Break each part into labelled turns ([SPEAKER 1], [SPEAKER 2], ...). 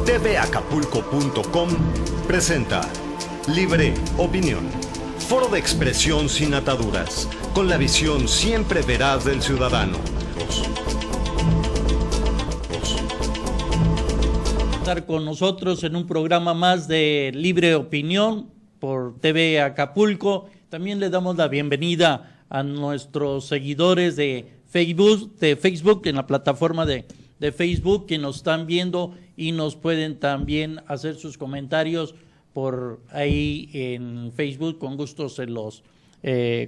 [SPEAKER 1] tvacapulco.com presenta Libre Opinión, foro de expresión sin ataduras, con la visión siempre veraz del ciudadano.
[SPEAKER 2] Estar con nosotros en un programa más de Libre Opinión por TV Acapulco. También le damos la bienvenida a nuestros seguidores de Facebook en la plataforma de Facebook, que nos están viendo y nos pueden también hacer sus comentarios por ahí en Facebook. Con gusto se los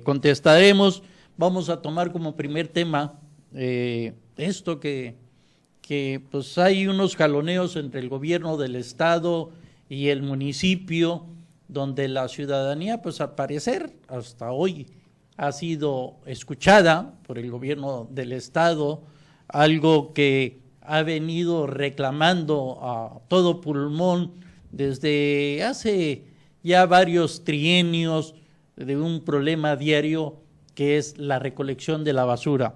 [SPEAKER 2] contestaremos. Vamos a tomar como primer tema esto que pues hay unos jaloneos entre el gobierno del estado y el municipio, donde la ciudadanía, pues al parecer hasta hoy ha sido escuchada por el gobierno del estado, algo que ha venido reclamando a todo pulmón desde hace ya varios trienios, de un problema diario que es la recolección de la basura.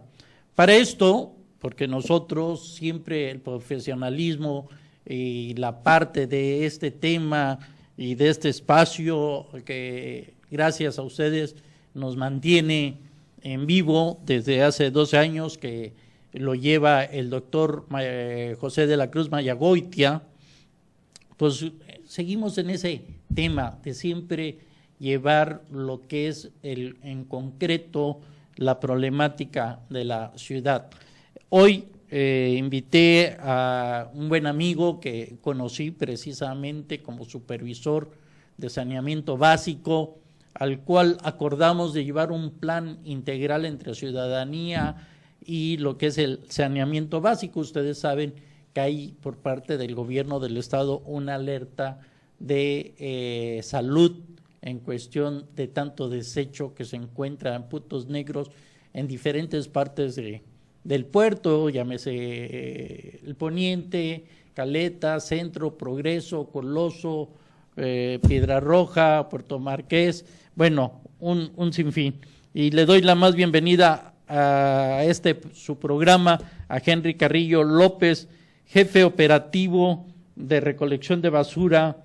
[SPEAKER 2] Para esto, porque nosotros siempre el profesionalismo y la parte de este tema y de este espacio que gracias a ustedes nos mantiene en vivo desde hace 12 años, que lo lleva el doctor José de la Cruz Mayagoitia, pues seguimos en ese tema de siempre llevar lo que es en concreto la problemática de la ciudad. Hoy invité a un buen amigo que conocí precisamente como supervisor de saneamiento básico, al cual acordamos de llevar un plan integral entre ciudadanía y lo que es el saneamiento básico. Ustedes saben que hay por parte del gobierno del estado una alerta de salud en cuestión de tanto desecho que se encuentra en puntos negros en diferentes partes del puerto, llámese el Poniente, Caleta, Centro, Progreso, Coloso, Piedra Roja, Puerto Marqués, bueno, un sinfín. Y le doy la más bienvenida a su programa a Henry Carrillo López, jefe operativo de recolección de basura.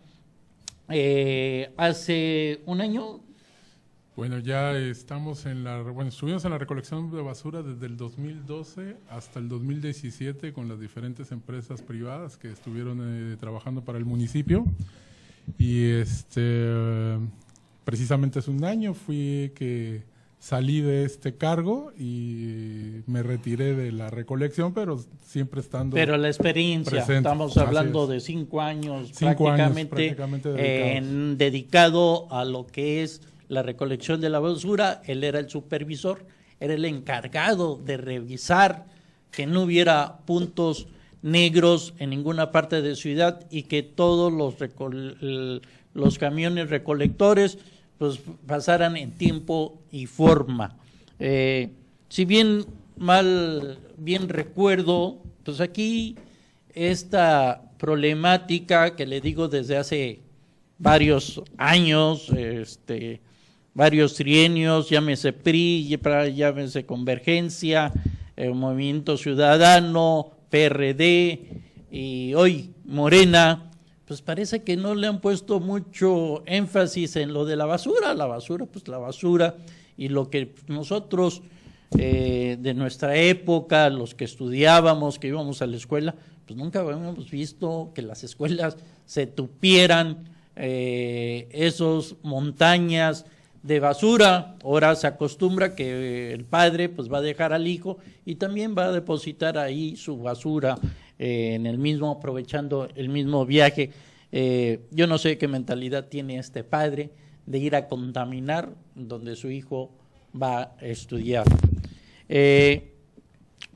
[SPEAKER 2] Hace un año.
[SPEAKER 3] Bueno, ya estamos estuvimos en la recolección de basura desde el 2012 hasta el 2017 con las diferentes empresas privadas que estuvieron trabajando para el municipio. Y precisamente hace un año fui que salí de este cargo y me retiré de la recolección, pero siempre estando
[SPEAKER 2] Pero la experiencia, presente. Estamos hablando de 5 años prácticamente dedicado a lo que es la recolección de la basura. Él era el supervisor, era el encargado de revisar que no hubiera puntos negros en ninguna parte de ciudad y que todos los camiones recolectores pues pasaran en tiempo y forma. Si bien recuerdo, pues aquí esta problemática que le digo desde hace varios años, varios trienios, llámese PRI, llámese Convergencia, Movimiento Ciudadano, PRD y hoy Morena, pues parece que no le han puesto mucho énfasis en lo de la basura, y lo que nosotros de nuestra época, los que estudiábamos, que íbamos a la escuela, pues nunca habíamos visto que las escuelas se tupieran esos montañas de basura. Ahora se acostumbra que el padre pues va a dejar al hijo y también va a depositar ahí su basura en el mismo, aprovechando el mismo viaje. Yo no sé qué mentalidad tiene este padre de ir a contaminar donde su hijo va a estudiar.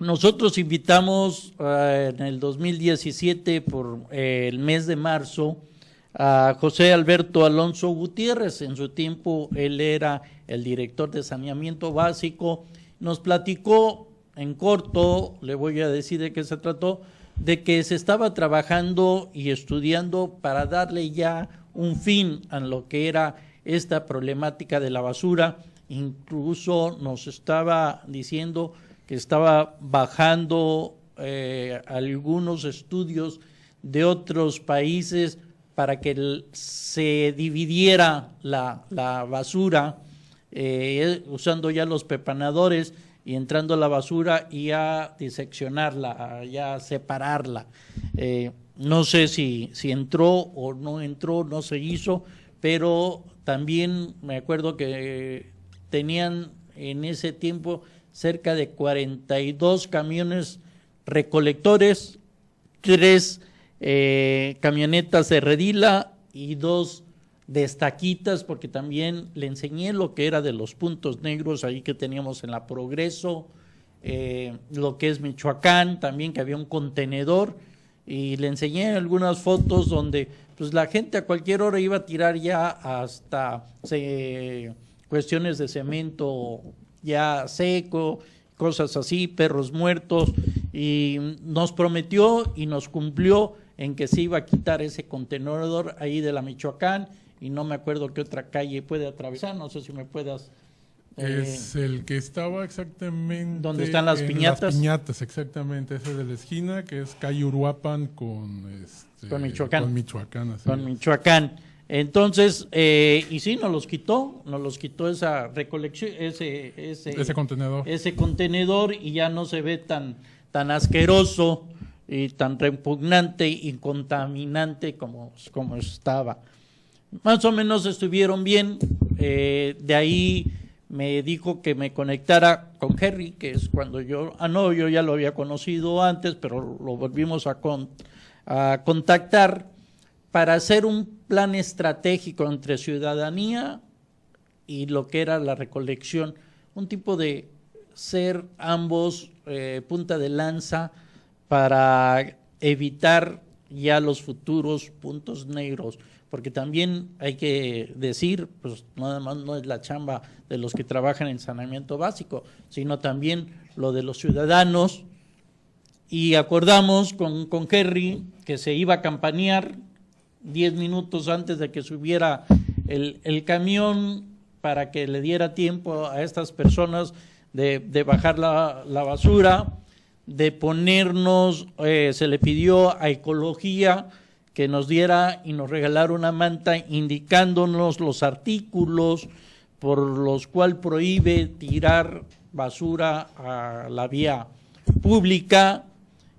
[SPEAKER 2] Nosotros invitamos en el 2017 por el mes de marzo a José Alberto Alonso Gutiérrez. En su tiempo él era el director de saneamiento básico. Nos platicó en corto, le voy a decir de qué se trató, de que se estaba trabajando y estudiando para darle ya un fin a lo que era esta problemática de la basura. Incluso nos estaba diciendo que estaba bajando algunos estudios de otros países para que se dividiera la basura, usando ya los pepanadores y entrando a la basura y a diseccionarla, ya separarla. No sé si entró o no entró, no se hizo, pero también me acuerdo que tenían en ese tiempo cerca de 42 camiones recolectores, 3 camionetas de redila y 2 de estaquitas, porque también le enseñé lo que era de los puntos negros ahí que teníamos en la Progreso, lo que es Michoacán, también que había un contenedor, y le enseñé algunas fotos donde pues la gente a cualquier hora iba a tirar ya hasta cuestiones de cemento ya seco, cosas así, perros muertos, y nos prometió y nos cumplió en que se iba a quitar ese contenedor ahí de la Michoacán, y no me acuerdo qué otra calle puede atravesar, no sé si me puedas...
[SPEAKER 3] es el que estaba exactamente...
[SPEAKER 2] ¿Dónde están las piñatas?
[SPEAKER 3] Las piñatas, exactamente, ese de la esquina, que es calle Uruapan con
[SPEAKER 2] Michoacán.
[SPEAKER 3] Con Michoacán, así
[SPEAKER 2] con
[SPEAKER 3] es.
[SPEAKER 2] Michoacán. Entonces, y sí, nos los quitó esa recolección,
[SPEAKER 3] Ese contenedor.
[SPEAKER 2] ese contenedor, y ya no se ve tan asqueroso y tan repugnante y contaminante como estaba. Más o menos estuvieron bien. De ahí me dijo que me conectara con Henry, que es cuando yo ya lo había conocido antes, pero lo volvimos a contactar para hacer un plan estratégico entre ciudadanía y lo que era la recolección, un tipo de ser ambos punta de lanza para evitar ya los futuros puntos negros, porque también hay que decir, pues nada más no es la chamba de los que trabajan en saneamiento básico, sino también lo de los ciudadanos, y acordamos con Henry que se iba a campanear 10 minutos antes de que subiera el camión para que le diera tiempo a estas personas de bajar la basura, de ponernos, se le pidió a Ecología que nos diera y nos regalara una manta indicándonos los artículos por los cuales prohíbe tirar basura a la vía pública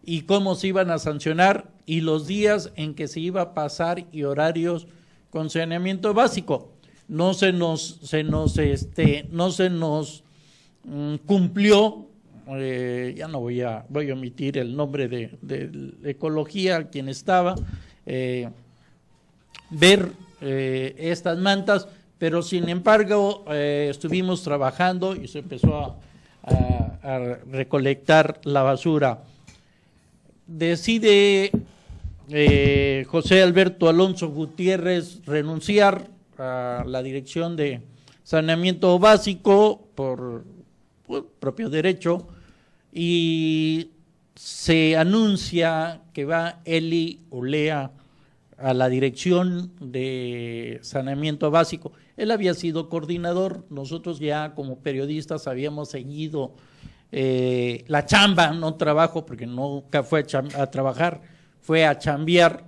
[SPEAKER 2] y cómo se iban a sancionar y los días en que se iba a pasar y horarios con saneamiento básico. No se nos cumplió. Ya no voy a omitir el nombre de Ecología, quien estaba, ver estas mantas, pero sin embargo estuvimos trabajando y se empezó a recolectar la basura. Decide José Alberto Alonso Gutiérrez renunciar a la dirección de saneamiento básico por propio derecho, y se anuncia que va Eli Olea a la dirección de saneamiento básico. Él había sido coordinador, nosotros ya como periodistas habíamos seguido la chamba, no trabajo, porque nunca fue a trabajar, fue a chambear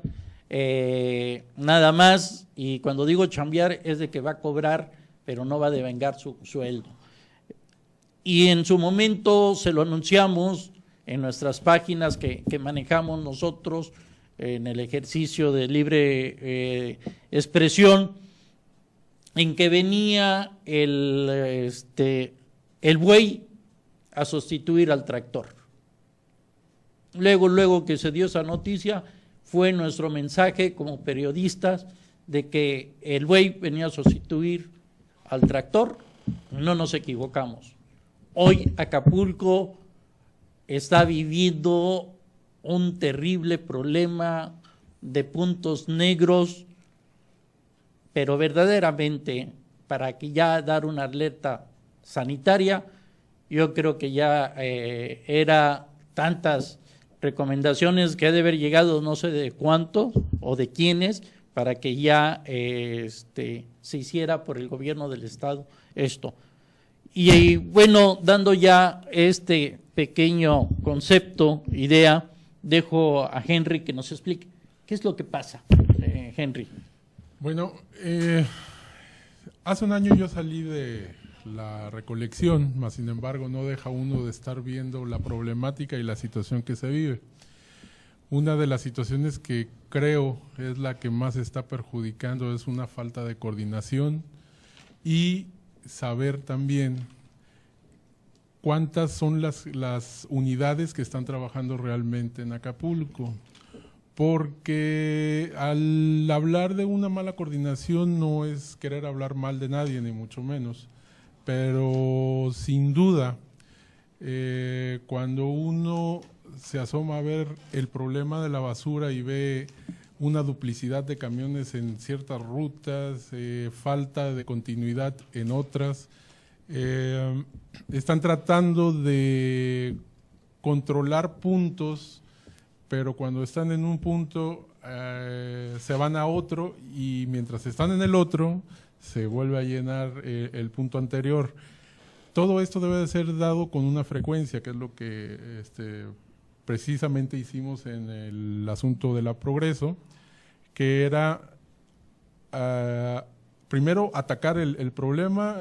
[SPEAKER 2] nada más, y cuando digo chambear es de que va a cobrar, pero no va a devengar su sueldo. Y en su momento se lo anunciamos en nuestras páginas que manejamos nosotros en el ejercicio de libre expresión, en que venía el buey a sustituir al tractor. Luego que se dio esa noticia, fue nuestro mensaje como periodistas de que el buey venía a sustituir al tractor. No nos equivocamos. Hoy Acapulco está viviendo un terrible problema de puntos negros, pero verdaderamente para que ya dar una alerta sanitaria, yo creo que ya era tantas recomendaciones que ha de haber llegado no sé de cuánto o de quiénes para que ya se hiciera por el gobierno del estado esto. Y bueno, dando ya este pequeño concepto, idea, dejo a Henry que nos explique ¿Qué es lo que pasa, Henry?
[SPEAKER 3] Bueno, hace un año yo salí de la recolección, mas sin embargo no deja uno de estar viendo la problemática y la situación que se vive. Una de las situaciones que creo es la que más está perjudicando es una falta de coordinación y saber también cuántas son las unidades que están trabajando realmente en Acapulco. Porque al hablar de una mala coordinación no es querer hablar mal de nadie, ni mucho menos, pero sin duda, cuando uno se asoma a ver el problema de la basura y ve una duplicidad de camiones en ciertas rutas, falta de continuidad en otras, están tratando de controlar puntos, pero cuando están en un punto se van a otro y mientras están en el otro se vuelve a llenar el punto anterior. Todo esto debe de ser dado con una frecuencia, que es lo que precisamente hicimos en el asunto de la Progreso, que era primero atacar el problema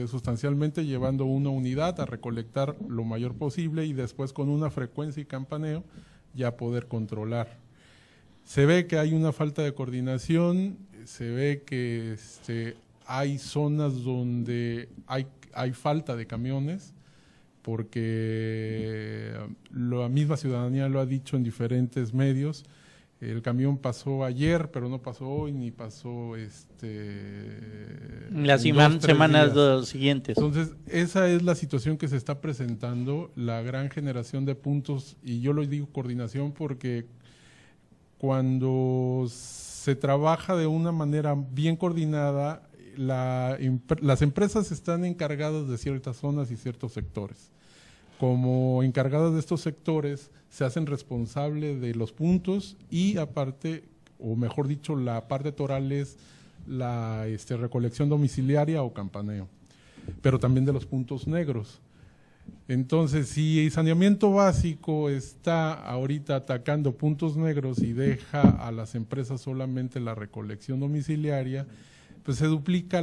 [SPEAKER 3] sustancialmente llevando una unidad a recolectar lo mayor posible y después con una frecuencia y campaneo ya poder controlar. Se ve que hay una falta de coordinación, se ve que hay zonas donde hay falta de camiones, porque la misma ciudadanía lo ha dicho en diferentes medios. El camión pasó ayer, pero no pasó hoy, ni pasó
[SPEAKER 2] las semanas siguientes.
[SPEAKER 3] Entonces, esa es la situación que se está presentando, la gran generación de puntos, y yo lo digo coordinación porque cuando se trabaja de una manera bien coordinada, las empresas están encargadas de ciertas zonas y ciertos sectores. Como encargadas de estos sectores, se hacen responsables de los puntos y aparte, o mejor dicho, la parte toral es la recolección domiciliaria o campaneo, pero también de los puntos negros. Entonces, si el saneamiento básico está ahorita atacando puntos negros y deja a las empresas solamente la recolección domiciliaria, pues se duplica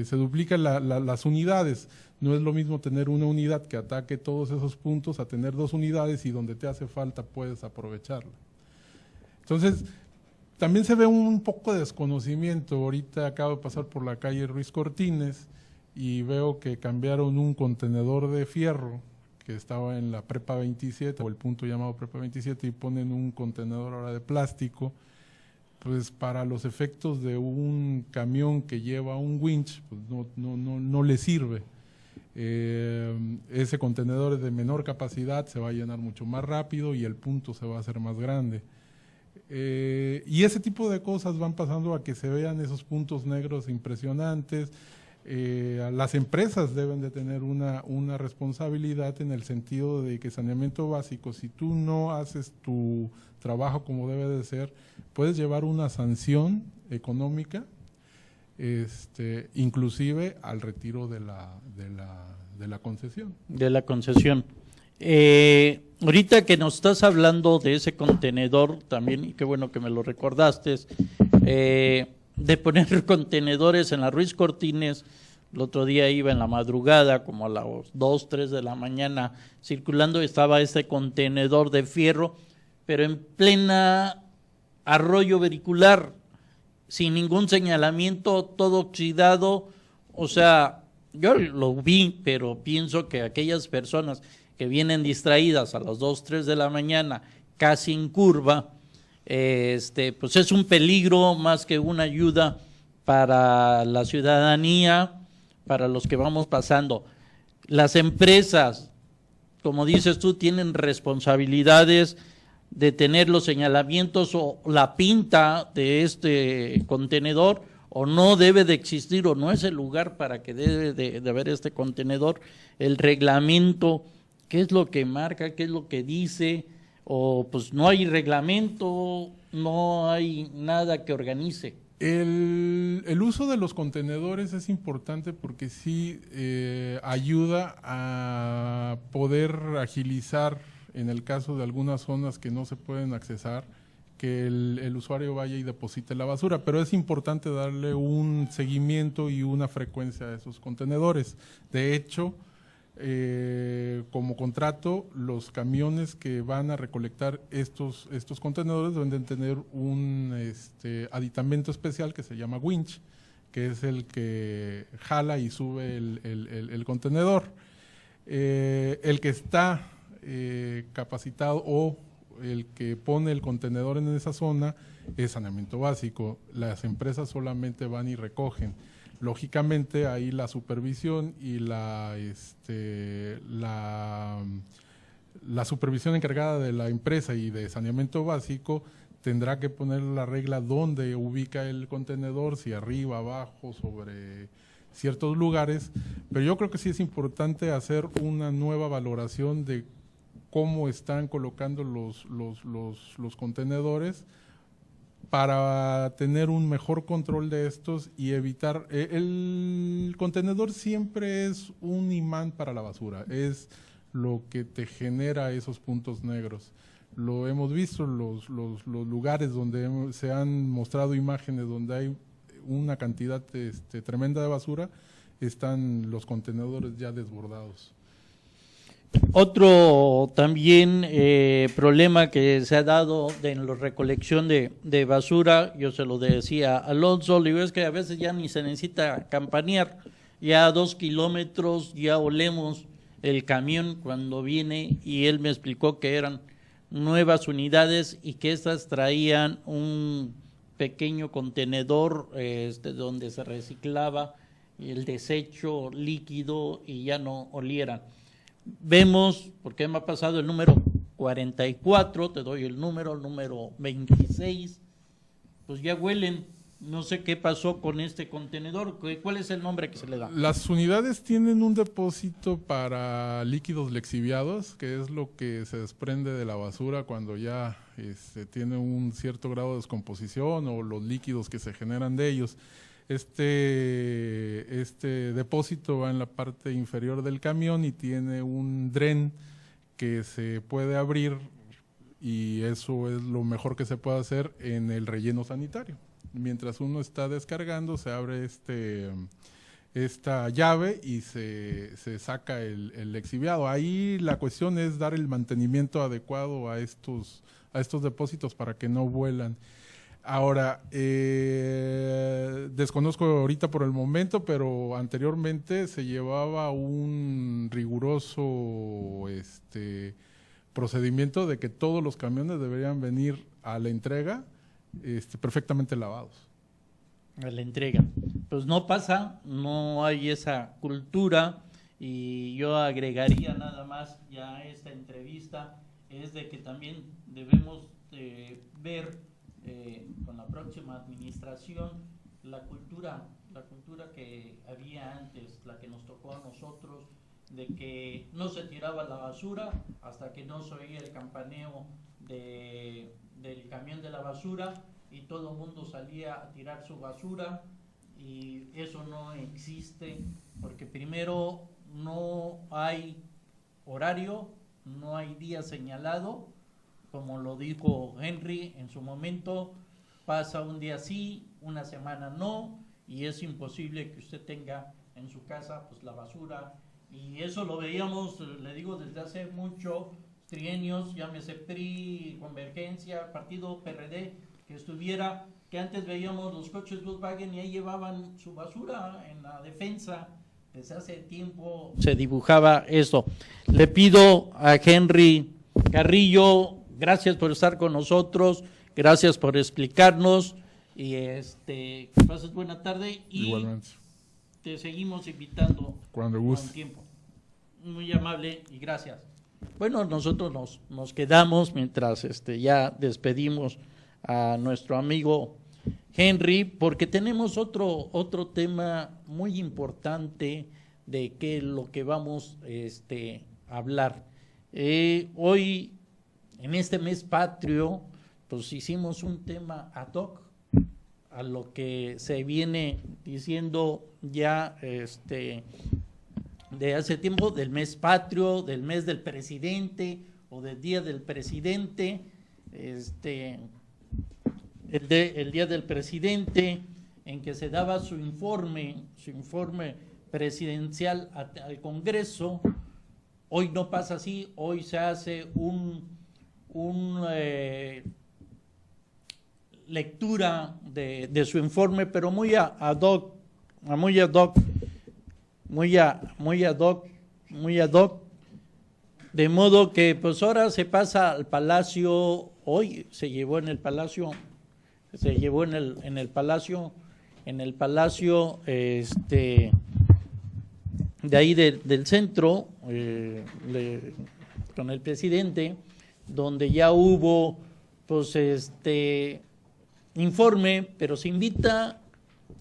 [SPEAKER 3] se duplican las unidades. No es lo mismo tener una unidad que ataque todos esos puntos a tener 2 unidades y donde te hace falta puedes aprovecharla. Entonces, también se ve un poco de desconocimiento. Ahorita acabo de pasar por la calle Ruiz Cortines y veo que cambiaron un contenedor de fierro que estaba en la Prepa 27 o el punto llamado Prepa 27 y ponen un contenedor ahora de plástico. Pues para los efectos de un camión que lleva un winch, pues no le sirve. Ese contenedor de menor capacidad se va a llenar mucho más rápido y el punto se va a hacer más grande. Y ese tipo de cosas van pasando a que se vean esos puntos negros impresionantes. Las empresas deben de tener una responsabilidad en el sentido de que saneamiento básico, si tú no haces tu trabajo como debe de ser, puedes llevar una sanción económica, inclusive al retiro de la concesión. De la concesión.
[SPEAKER 2] Ahorita que nos estás hablando de ese contenedor también, y qué bueno que me lo recordaste, de poner contenedores en la Ruiz Cortines. El otro día iba en la madrugada, como a las 2, 3 de la mañana, circulando, estaba este contenedor de fierro, pero en plena arroyo vehicular, sin ningún señalamiento, todo oxidado. O sea, yo lo vi, pero pienso que aquellas personas que vienen distraídas a las 2, 3 de la mañana, casi en curva, pues es un peligro más que una ayuda para la ciudadanía, para los que vamos pasando. Las empresas, como dices tú, tienen responsabilidades de tener los señalamientos o la pinta de este contenedor, o no debe de existir, o no es el lugar para que debe de haber este contenedor. El reglamento, ¿qué es lo que marca? ¿Qué es lo que dice? O pues no hay reglamento, no hay nada que organice.
[SPEAKER 3] El uso de los contenedores es importante porque sí ayuda a poder agilizar en el caso de algunas zonas que no se pueden accesar, que el usuario vaya y deposite la basura, pero es importante darle un seguimiento y una frecuencia a esos contenedores. De hecho, como contrato, los camiones que van a recolectar estos contenedores deben de tener un aditamento especial que se llama winch, que es el que jala y sube el contenedor. El que está capacitado o el que pone el contenedor en esa zona es saneamiento básico. Las empresas solamente van y recogen. Lógicamente ahí la supervisión y la supervisión encargada de la empresa y de saneamiento básico tendrá que poner la regla dónde ubica el contenedor, si arriba, abajo, sobre ciertos lugares, pero yo creo que sí es importante hacer una nueva valoración de cómo están colocando los contenedores para tener un mejor control de estos y evitar. El contenedor siempre es un imán para la basura, es lo que te genera esos puntos negros. Lo hemos visto en los lugares donde se han mostrado imágenes donde hay una cantidad tremenda de basura, están los contenedores ya desbordados.
[SPEAKER 2] Otro también problema que se ha dado en la recolección de basura, yo se lo decía a Alonso, le digo, es que a veces ya ni se necesita campanear, ya a 2 kilómetros ya olemos el camión cuando viene, y él me explicó que eran nuevas unidades y que estas traían un pequeño contenedor donde se reciclaba el desecho líquido y ya no olieran. Vemos, porque me ha pasado el número 44, te doy el número 26, pues ya huelen. No sé qué pasó con este contenedor. ¿Cuál es el nombre que se le da?
[SPEAKER 3] Las unidades tienen un depósito para líquidos lixiviados, que es lo que se desprende de la basura cuando ya tiene un cierto grado de descomposición o los líquidos que se generan de ellos. Este depósito va en la parte inferior del camión y tiene un dren que se puede abrir, y eso es lo mejor que se puede hacer en el relleno sanitario. Mientras uno está descargando, se abre esta llave y se saca el lixiviado. Ahí la cuestión es dar el mantenimiento adecuado a estos depósitos para que no vuelan. Ahora, desconozco ahorita por el momento, pero anteriormente se llevaba un riguroso procedimiento de que todos los camiones deberían venir a la entrega perfectamente lavados.
[SPEAKER 2] A la entrega. Pues no pasa, no hay esa cultura, y yo agregaría nada más ya a esta entrevista, es de que también debemos ver con la próxima administración la cultura que había antes, la que nos tocó a nosotros, de que no se tiraba la basura hasta que no se oía el campaneo del camión de la basura y todo el mundo salía a tirar su basura, y eso no existe porque primero no hay horario, no hay día señalado, como lo dijo Henry en su momento, pasa un día sí, una semana no, y es imposible que usted tenga en su casa pues la basura, y eso lo veíamos, le digo, desde hace mucho trienios, llámese PRI, Convergencia, Partido PRD, que antes veíamos los coches Volkswagen y ahí llevaban su basura en la defensa. Desde hace tiempo se dibujaba eso. Le pido a Henry Carrillo, gracias por estar con nosotros, gracias por explicarnos, y que pases buena tarde, y
[SPEAKER 3] igualmente
[SPEAKER 2] te seguimos invitando
[SPEAKER 3] cuando guste.
[SPEAKER 2] Con tiempo. Muy amable y gracias. Bueno, nosotros nos quedamos mientras ya despedimos a nuestro amigo Henry, porque tenemos otro tema muy importante de qué es lo que vamos a hablar. Hoy, en este mes patrio, pues hicimos un tema ad hoc a lo que se viene diciendo ya de hace tiempo, del mes patrio, del mes del presidente, o del Día del Presidente, el Día del Presidente, en que se daba su informe presidencial al Congreso. Hoy no pasa así, hoy se hace lectura de su informe, pero muy ad hoc, de modo que pues ahora se pasa al Palacio. Hoy se llevó en el Palacio, de ahí del centro, con el presidente, donde ya hubo pues informe, pero se invita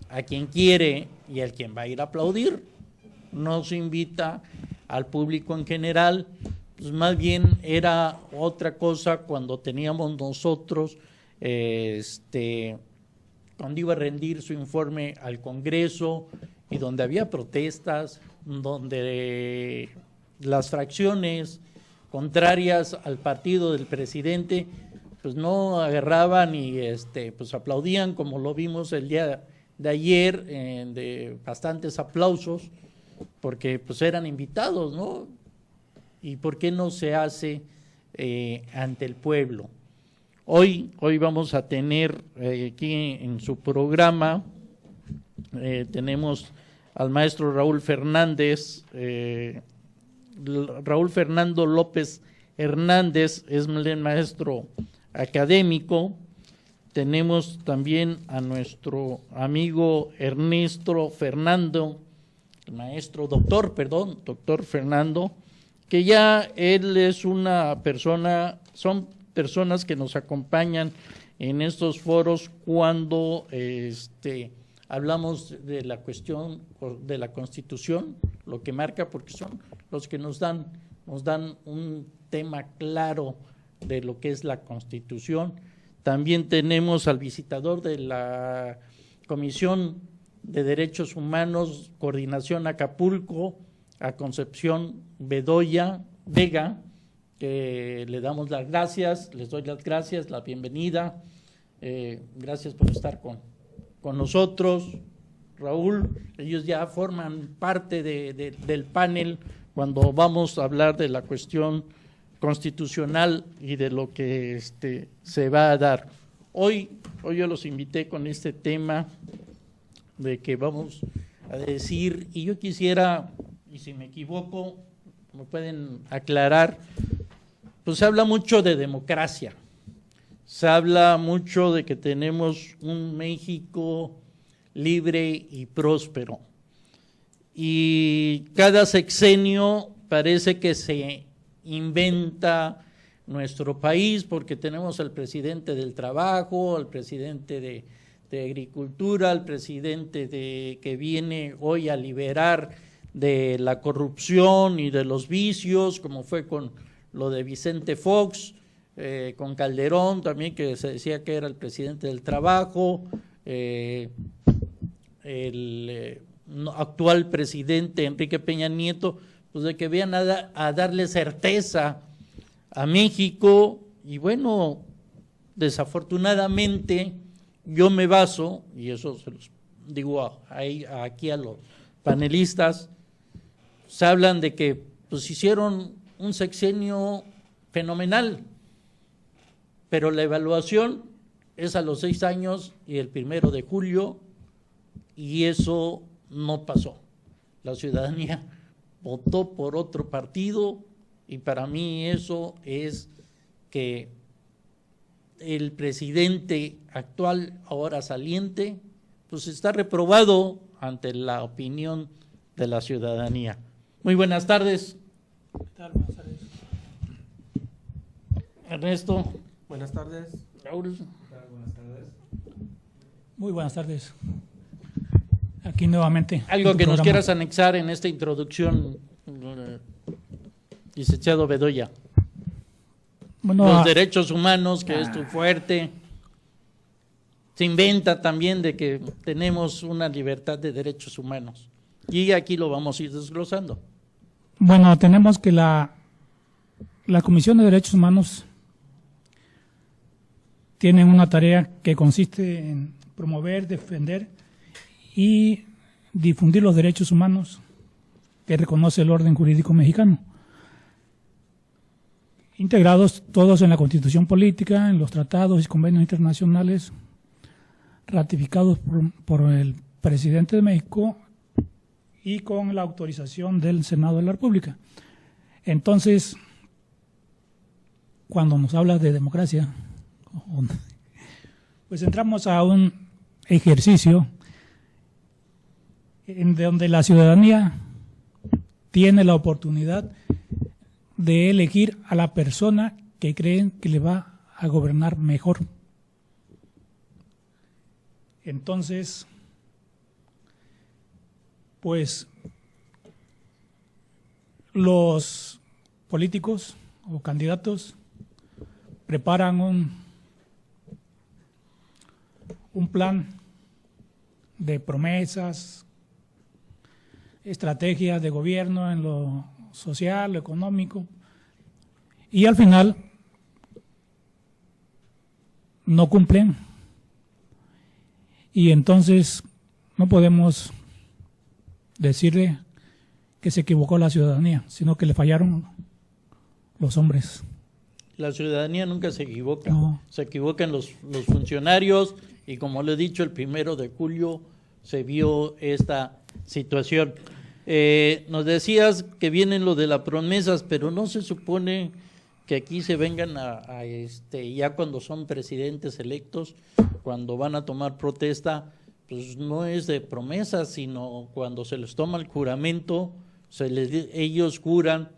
[SPEAKER 2] a quien quiere y al quien va a ir a aplaudir. No se invita al público en general. Pues más bien era otra cosa cuando teníamos nosotros, cuando iba a rendir su informe al Congreso y donde había protestas, donde las fracciones contrarias al partido del presidente pues no agarraban y pues aplaudían, como lo vimos el día de ayer, de bastantes aplausos, porque pues eran invitados, ¿no? ¿Y por qué no se hace ante el pueblo? Hoy vamos a tener aquí en su programa, tenemos al maestro Raúl Fernando López Hernández, es el maestro académico. Tenemos también a nuestro amigo Ernesto Fernando, doctor Fernando, que ya él es una persona, son personas que nos acompañan en estos foros cuando hablamos de la cuestión de la Constitución, lo que marca, porque son los que nos dan un tema claro de lo que es la Constitución. También tenemos al visitador de la Comisión de Derechos Humanos, Coordinación Acapulco, a Concepción Bedoya Vega, que le damos las gracias, les doy las gracias, la bienvenida. Gracias por estar con nosotros, Raúl. Ellos ya forman parte del panel cuando vamos a hablar de la cuestión constitucional y de lo que se va a dar. Hoy yo los invité con este tema de que vamos a decir, y yo quisiera, y si me equivoco, me pueden aclarar, pues se habla mucho de democracia, se habla mucho de que tenemos un México libre y próspero, y cada sexenio parece que se inventa nuestro país, porque tenemos al presidente del trabajo, al presidente de agricultura, al presidente que viene hoy a liberar de la corrupción y de los vicios, como fue con lo de Vicente Fox, con Calderón también, que se decía que era el presidente del trabajo, el actual presidente Enrique Peña Nieto, pues de que vean a darle certeza a México. Y bueno, desafortunadamente yo me baso, y eso se los digo aquí a los panelistas, se hablan de que pues hicieron un sexenio fenomenal, pero la evaluación es a los 6 años y el 1 de julio, y eso no pasó. La ciudadanía votó por otro partido, y para mí eso es que el presidente actual, ahora saliente, pues está reprobado ante la opinión de la ciudadanía. Muy buenas tardes.
[SPEAKER 4] ¿Qué tal? Buenas tardes.
[SPEAKER 2] Ernesto.
[SPEAKER 4] Buenas tardes.
[SPEAKER 2] Raúl.
[SPEAKER 4] ¿Qué tal? Buenas tardes. Muy buenas tardes. Aquí nuevamente.
[SPEAKER 2] Algo que nos quieras anexar en esta introducción, licenciado Bedoya.
[SPEAKER 4] Bueno,
[SPEAKER 2] los derechos humanos, que es tu fuerte. Se inventa también de que tenemos una libertad de derechos humanos. Y aquí lo vamos a ir desglosando.
[SPEAKER 4] Bueno, tenemos que la Comisión de Derechos Humanos tiene una tarea que consiste en promover, defender y difundir los derechos humanos que reconoce el orden jurídico mexicano, integrados todos en la Constitución Política, en los tratados y convenios internacionales ratificados por el presidente de México y con la autorización del Senado de la República. Entonces, cuando nos habla de democracia, pues entramos a un ejercicio en donde la ciudadanía tiene la oportunidad de elegir a la persona que creen que le va a gobernar mejor. Entonces, pues los políticos o candidatos preparan un plan de promesas, estrategias de gobierno en lo social, lo económico, y al final no cumplen. Y entonces no podemos decirle que se equivocó la ciudadanía, sino que le fallaron los hombres.
[SPEAKER 2] La ciudadanía nunca se equivoca,
[SPEAKER 4] No.
[SPEAKER 2] Se equivocan los funcionarios y como le he dicho, el 1 de julio se vio esta situación. Nos decías que vienen lo de las promesas, pero no se supone que aquí se vengan ya cuando son presidentes electos, cuando van a tomar protesta, pues no es de promesas, sino cuando se les toma el juramento, ellos juran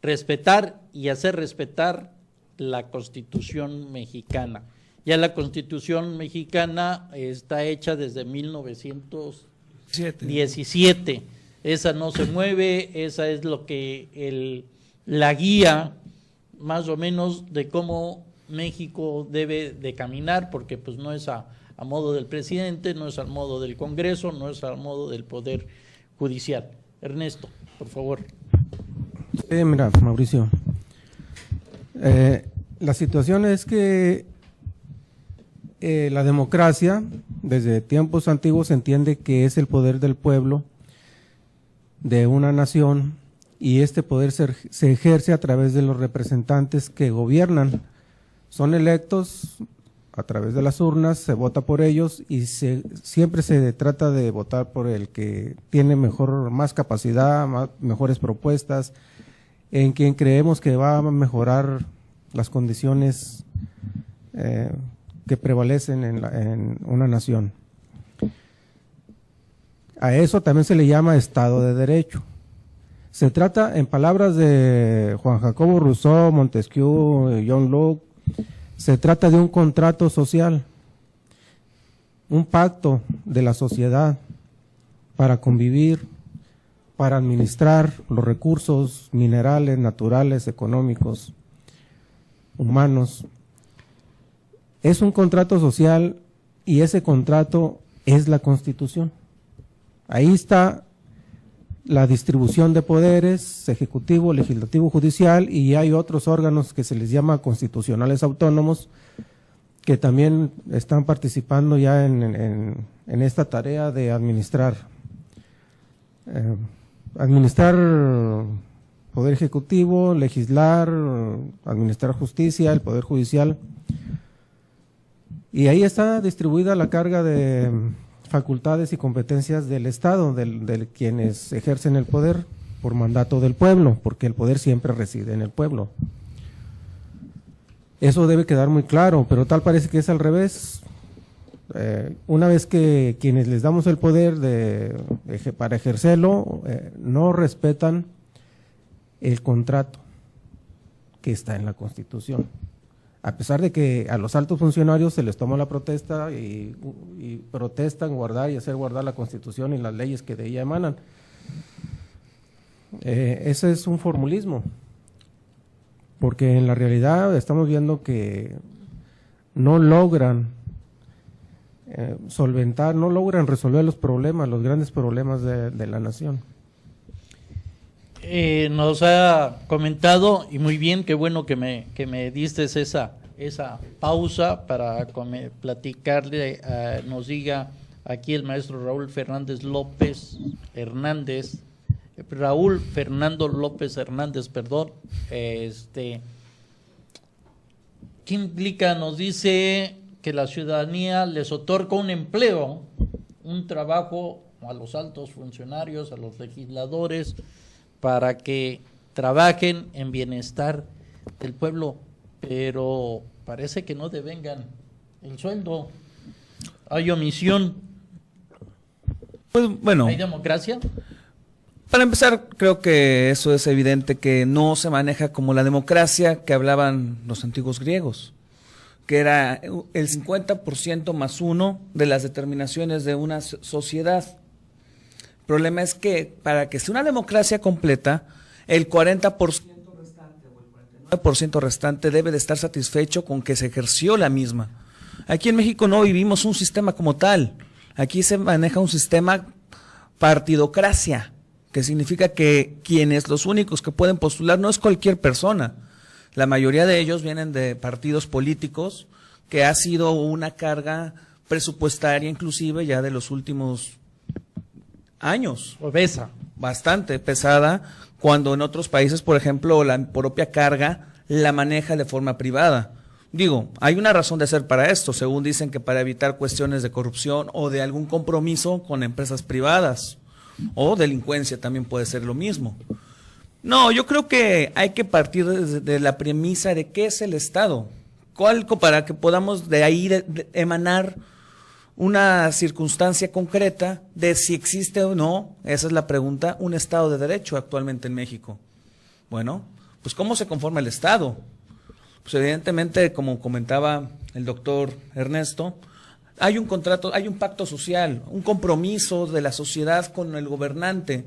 [SPEAKER 2] respetar y hacer respetar la Constitución mexicana. Ya la Constitución mexicana está hecha desde 1917. Esa no se mueve, esa es lo que la guía más o menos de cómo México debe de caminar, porque pues no es a modo del presidente, no es al modo del Congreso, no es al modo del Poder Judicial. Ernesto, por favor.
[SPEAKER 5] Mira, Mauricio, la situación es que la democracia, desde tiempos antiguos, se entiende que es el poder del pueblo, de una nación, y este poder se ejerce a través de los representantes que gobiernan. Son electos a través de las urnas, se vota por ellos y siempre se trata de votar por el que tiene más capacidad, mejores propuestas, en quien creemos que va a mejorar las condiciones que prevalecen en una nación. A eso también se le llama Estado de Derecho. Se trata, en palabras de Juan Jacobo Rousseau, Montesquieu, John Locke, se trata de un contrato social, un pacto de la sociedad para convivir, para administrar los recursos minerales, naturales, económicos, humanos. Es un contrato social y ese contrato es la Constitución. Ahí está la distribución de poderes, ejecutivo, legislativo, judicial, y hay otros órganos que se les llama constitucionales autónomos, que también están participando ya en esta tarea de administrar poder ejecutivo, legislar, administrar justicia, el poder judicial, y ahí está distribuida la carga de facultades y competencias del Estado, de quienes ejercen el poder por mandato del pueblo, porque el poder siempre reside en el pueblo. Eso debe quedar muy claro, pero tal parece que es al revés. Una vez que quienes les damos el poder para ejercerlo, no respetan el contrato que está en la Constitución. A pesar de que a los altos funcionarios se les toma la protesta y protestan guardar y hacer guardar la Constitución y las leyes que de ella emanan. Ese es un formulismo, porque en la realidad estamos viendo que no logran no logran resolver los grandes problemas de la nación.
[SPEAKER 2] nos ha comentado, y muy bien, qué bueno que me diste esa pausa para platicarle, nos diga aquí el maestro Raúl Fernando López Hernández, perdón, ¿qué implica? Nos dice que la ciudadanía les otorga un empleo, un trabajo a los altos funcionarios, a los legisladores, para que trabajen en bienestar del pueblo, pero parece que no devengan el sueldo. Hay omisión.
[SPEAKER 6] Pues bueno,
[SPEAKER 2] ¿Hay democracia?
[SPEAKER 6] para empezar, creo que eso es evidente, que no se maneja como la democracia que hablaban los antiguos griegos, que era el 50% más uno de las determinaciones de una sociedad. El problema es que para que sea una democracia completa, el 40% restante o el 49% restante debe de estar satisfecho con que se ejerció la misma. Aquí en México no vivimos un sistema como tal. Aquí se maneja un sistema partidocracia, que significa que los únicos que pueden postular no es cualquier persona. La mayoría de ellos vienen de partidos políticos, que ha sido una carga presupuestaria inclusive ya de los últimos años.
[SPEAKER 2] Obesa.
[SPEAKER 6] Bastante pesada, cuando en otros países, por ejemplo, la propia carga la maneja de forma privada. Digo, hay una razón de ser para esto, según dicen que para evitar cuestiones de corrupción o de algún compromiso con empresas privadas, o delincuencia también puede ser lo mismo. No, yo creo que hay que partir de la premisa de qué es el Estado, para que podamos de ahí emanar una circunstancia concreta de si existe o no, esa es la pregunta, un Estado de Derecho actualmente en México. Bueno, pues ¿cómo se conforma el Estado? Pues evidentemente, como comentaba el doctor Ernesto, hay un contrato, hay un pacto social, un compromiso de la sociedad con el gobernante.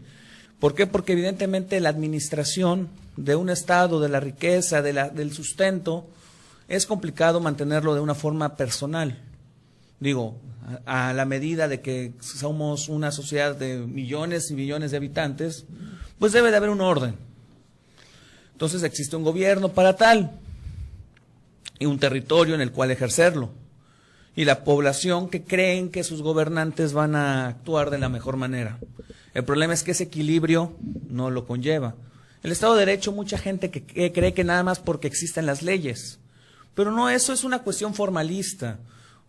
[SPEAKER 6] ¿Por qué? Porque evidentemente la administración de un Estado, de la riqueza, del sustento, es complicado mantenerlo de una forma personal. Digo, a la medida de que somos una sociedad de millones y millones de habitantes, pues debe de haber un orden. Entonces existe un gobierno para tal y un territorio en el cual ejercerlo. Y la población que creen que sus gobernantes van a actuar de la mejor manera. El problema es que ese equilibrio no lo conlleva. El Estado de Derecho, mucha gente que cree que nada más porque existen las leyes. Pero no, eso es una cuestión formalista.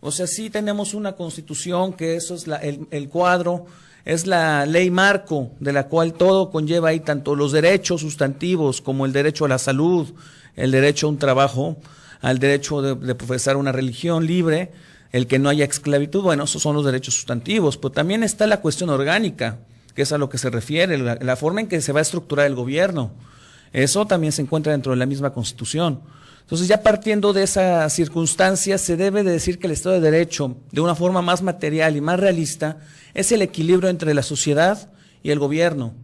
[SPEAKER 6] O sea, sí tenemos una constitución, que eso es el cuadro, es la ley marco, de la cual todo conlleva ahí, tanto los derechos sustantivos como el derecho a la salud, el derecho a un trabajo, al derecho de profesar una religión libre, el que no haya esclavitud. Bueno, esos son los derechos sustantivos, pero también está la cuestión orgánica, que es a lo que se refiere, la forma en que se va a estructurar el gobierno. Eso también se encuentra dentro de la misma Constitución. Entonces, ya partiendo de esa circunstancia, se debe de decir que el Estado de Derecho, de una forma más material y más realista, es el equilibrio entre la sociedad y el gobierno.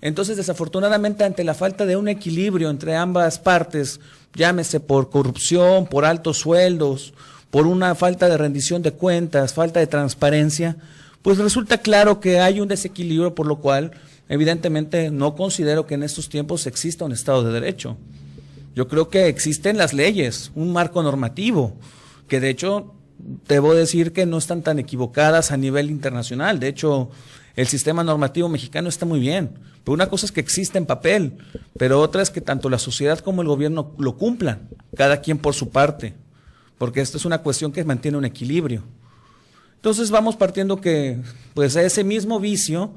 [SPEAKER 6] Entonces, desafortunadamente, ante la falta de un equilibrio entre ambas partes, llámese por corrupción, por altos sueldos, por una falta de rendición de cuentas, falta de transparencia, pues resulta claro que hay un desequilibrio, por lo cual, evidentemente, no considero que en estos tiempos exista un Estado de Derecho. Yo creo que existen las leyes, un marco normativo, que de hecho, debo decir que no están tan equivocadas a nivel internacional. De hecho, el sistema normativo mexicano está muy bien, pero una cosa es que existe en papel, pero otra es que tanto la sociedad como el gobierno lo cumplan, cada quien por su parte, porque esto es una cuestión que mantiene un equilibrio. Entonces vamos partiendo que pues ese mismo vicio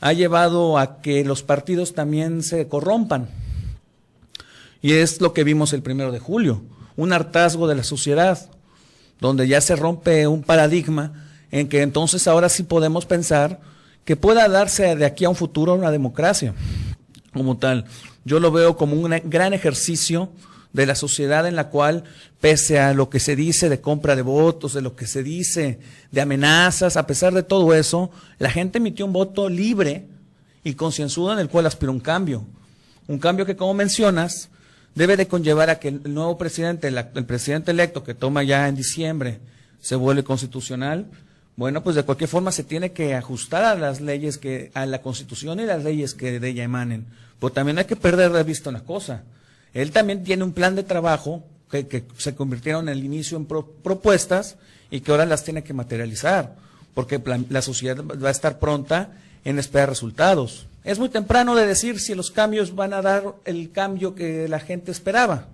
[SPEAKER 6] ha llevado a que los partidos también se corrompan. Y es lo que vimos el 1 de julio, un hartazgo de la sociedad, donde ya se rompe un paradigma en que entonces ahora sí podemos pensar que pueda darse de aquí a un futuro una democracia como tal. Yo lo veo como un gran ejercicio de la sociedad en la cual, pese a lo que se dice de compra de votos, de lo que se dice de amenazas, a pesar de todo eso, la gente emitió un voto libre y concienzudo en el cual aspiró un cambio que, como mencionas, debe de conllevar a que el nuevo presidente, el presidente electo que toma ya en diciembre, se vuelve constitucional, Bueno, pues de cualquier forma se tiene que ajustar a las leyes a la Constitución y las leyes que de ella emanen. Pero también hay que perder de vista una cosa. Él también tiene un plan de trabajo que se convirtieron al inicio en propuestas y que ahora las tiene que materializar, porque la sociedad va a estar pronta en esperar resultados. Es muy temprano de decir si los cambios van a dar el cambio que la gente esperaba.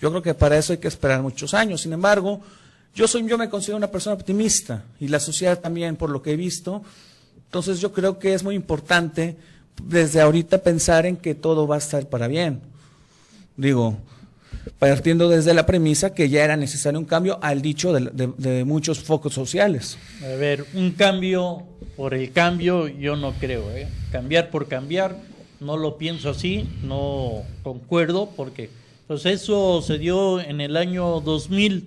[SPEAKER 6] Yo creo que para eso hay que esperar muchos años. Sin embargo, yo me considero una persona optimista y la sociedad también, por lo que he visto. Entonces yo creo que es muy importante desde ahorita pensar en que todo va a estar para bien. Digo, partiendo desde la premisa que ya era necesario un cambio al dicho de muchos focos sociales.
[SPEAKER 2] A ver, un cambio por el cambio yo no creo, cambiar por cambiar, no lo pienso así, no concuerdo, porque pues eso se dio en el año 2000,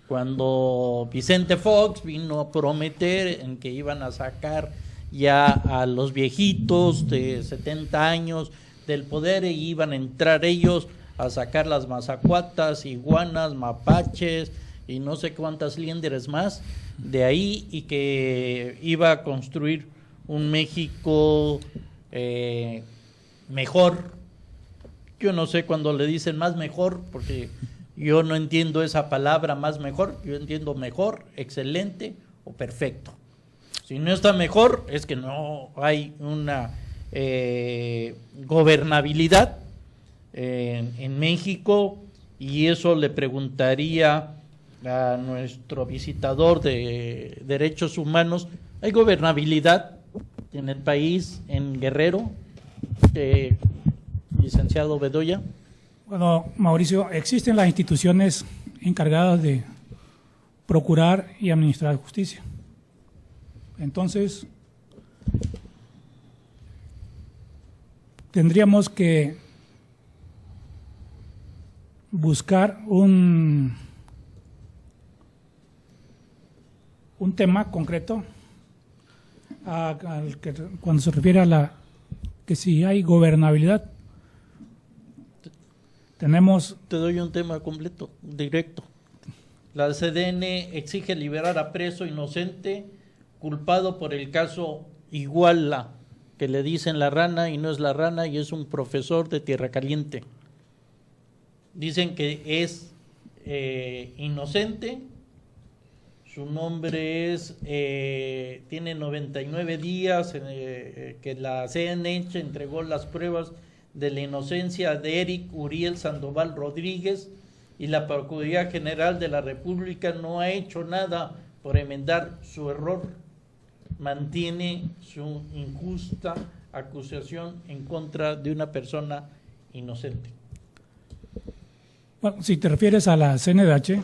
[SPEAKER 2] cuando Vicente Fox vino a prometer en que iban a sacar ya a los viejitos de 70 años del poder, y iban a entrar ellos a sacar las mazacuatas, iguanas, mapaches y no sé cuántas liendres más de ahí, y que iba a construir un México mejor. Yo no sé cuando le dicen más mejor, porque yo no entiendo esa palabra más mejor, yo entiendo mejor, excelente o perfecto. Si no está mejor, es que no hay una gobernabilidad en México, y eso le preguntaría a nuestro visitador de derechos humanos. ¿Hay gobernabilidad en el país, en Guerrero, licenciado Bedoya?
[SPEAKER 4] Bueno, Mauricio, existen las instituciones encargadas de procurar y administrar justicia. Entonces, tendríamos que buscar un tema concreto cuando se refiere a que si hay gobernabilidad.
[SPEAKER 2] Te doy un tema completo, directo. La CDN exige liberar a preso inocente culpado por el caso Iguala, que le dicen la rana y no es la rana, y es un profesor de Tierra Caliente. Dicen que es inocente, su nombre es, tiene 99 días que la CNH entregó las pruebas de la inocencia de Eric Uriel Sandoval Rodríguez, y la Procuraduría General de la República no ha hecho nada por enmendar su error. Mantiene su injusta acusación en contra de una persona inocente.
[SPEAKER 4] Bueno, si te refieres a la CNDH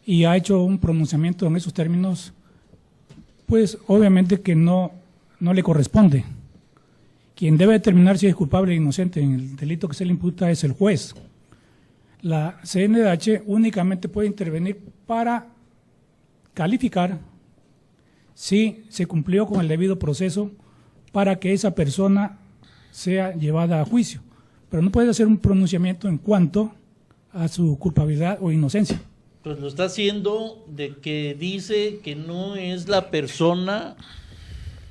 [SPEAKER 4] y ha hecho un pronunciamiento en esos términos, pues obviamente que no le corresponde. Quien debe determinar si es culpable o inocente en el delito que se le imputa es el juez. La CNDH únicamente puede intervenir para calificar si se cumplió con el debido proceso para que esa persona sea llevada a juicio, pero no puede hacer un pronunciamiento en cuanto a su culpabilidad o inocencia.
[SPEAKER 2] Pues lo está haciendo de que dice que no es la persona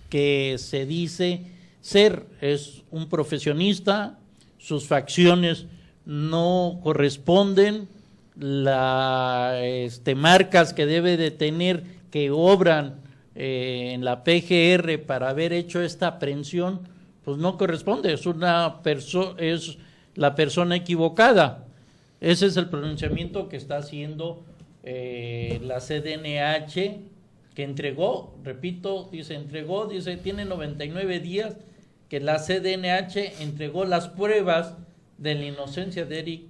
[SPEAKER 2] que se dice ser, es un profesionista, sus facciones no corresponden, las marcas que debe de tener que obran en la PGR para haber hecho esta aprehensión, pues no corresponde, es la persona equivocada. Ese es el pronunciamiento que está haciendo la CDNH, que entregó, repito, dice tiene 99 días que la CDNH entregó las pruebas de la inocencia de Eric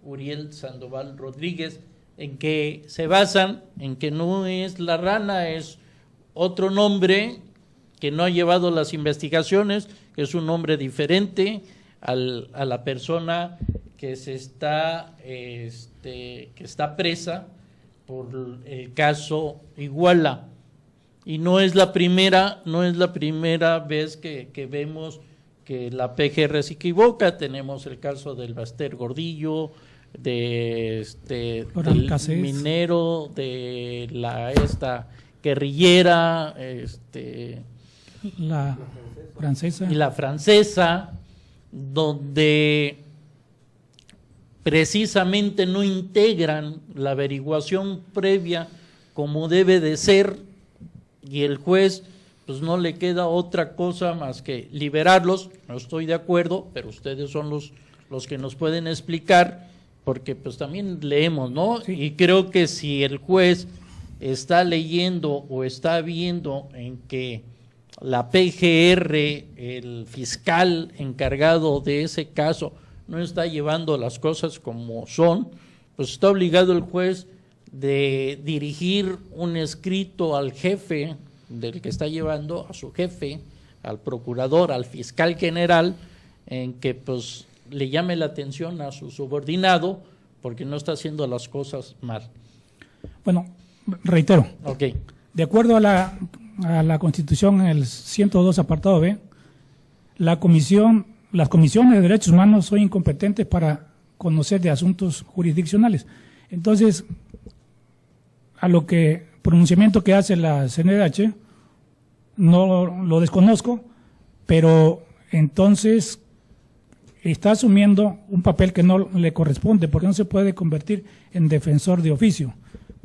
[SPEAKER 2] Uriel Sandoval Rodríguez, en que se basan en que no es la rana, es otro nombre que no ha llevado las investigaciones, que es un nombre diferente a la persona que está presa por el caso Iguala. Y no es la primera vez que vemos que la PGR se equivoca. Tenemos el caso del Baster Gordillo, del
[SPEAKER 4] Cassés,
[SPEAKER 2] minero, de esta guerrillera,
[SPEAKER 4] la francesa.
[SPEAKER 2] y la francesa, donde precisamente no integran la averiguación previa como debe de ser, y el juez pues no le queda otra cosa más que liberarlos. No estoy de acuerdo, pero ustedes son los que nos pueden explicar, porque pues también leemos, ¿no?
[SPEAKER 4] Sí.
[SPEAKER 2] Y creo que si el juez está leyendo o está viendo en que la PGR, el fiscal encargado de ese caso, no está llevando las cosas como son, pues está obligado el juez de dirigir un escrito al jefe del que está llevando, a su jefe, al procurador, al fiscal general, en que pues le llame la atención a su subordinado porque no está haciendo las cosas mal.
[SPEAKER 4] Bueno, reitero,
[SPEAKER 2] Ok.
[SPEAKER 4] de acuerdo a la Constitución, el 102 apartado B, las comisiones de derechos humanos son incompetentes para conocer de asuntos jurisdiccionales. Entonces, a lo que pronunciamiento que hace la CNDH, no lo desconozco, pero entonces está asumiendo un papel que no le corresponde, porque no se puede convertir en defensor de oficio.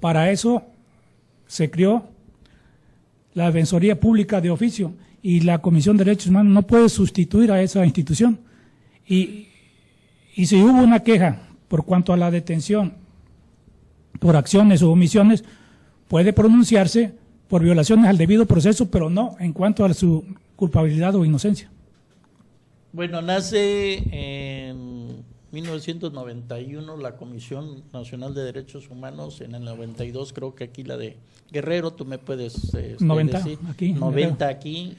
[SPEAKER 4] Para eso se creó la Defensoría Pública de Oficio, y la Comisión de Derechos Humanos no puede sustituir a esa institución. Y si hubo una queja por cuanto a la detención por acciones o omisiones, puede pronunciarse por violaciones al debido proceso, pero no en cuanto a su culpabilidad o inocencia.
[SPEAKER 2] Bueno, nace en 1991 la Comisión Nacional de Derechos Humanos, en el 92 creo que aquí la de Guerrero, tú me puedes
[SPEAKER 4] 90
[SPEAKER 2] decir,
[SPEAKER 4] aquí,
[SPEAKER 2] 90 aquí,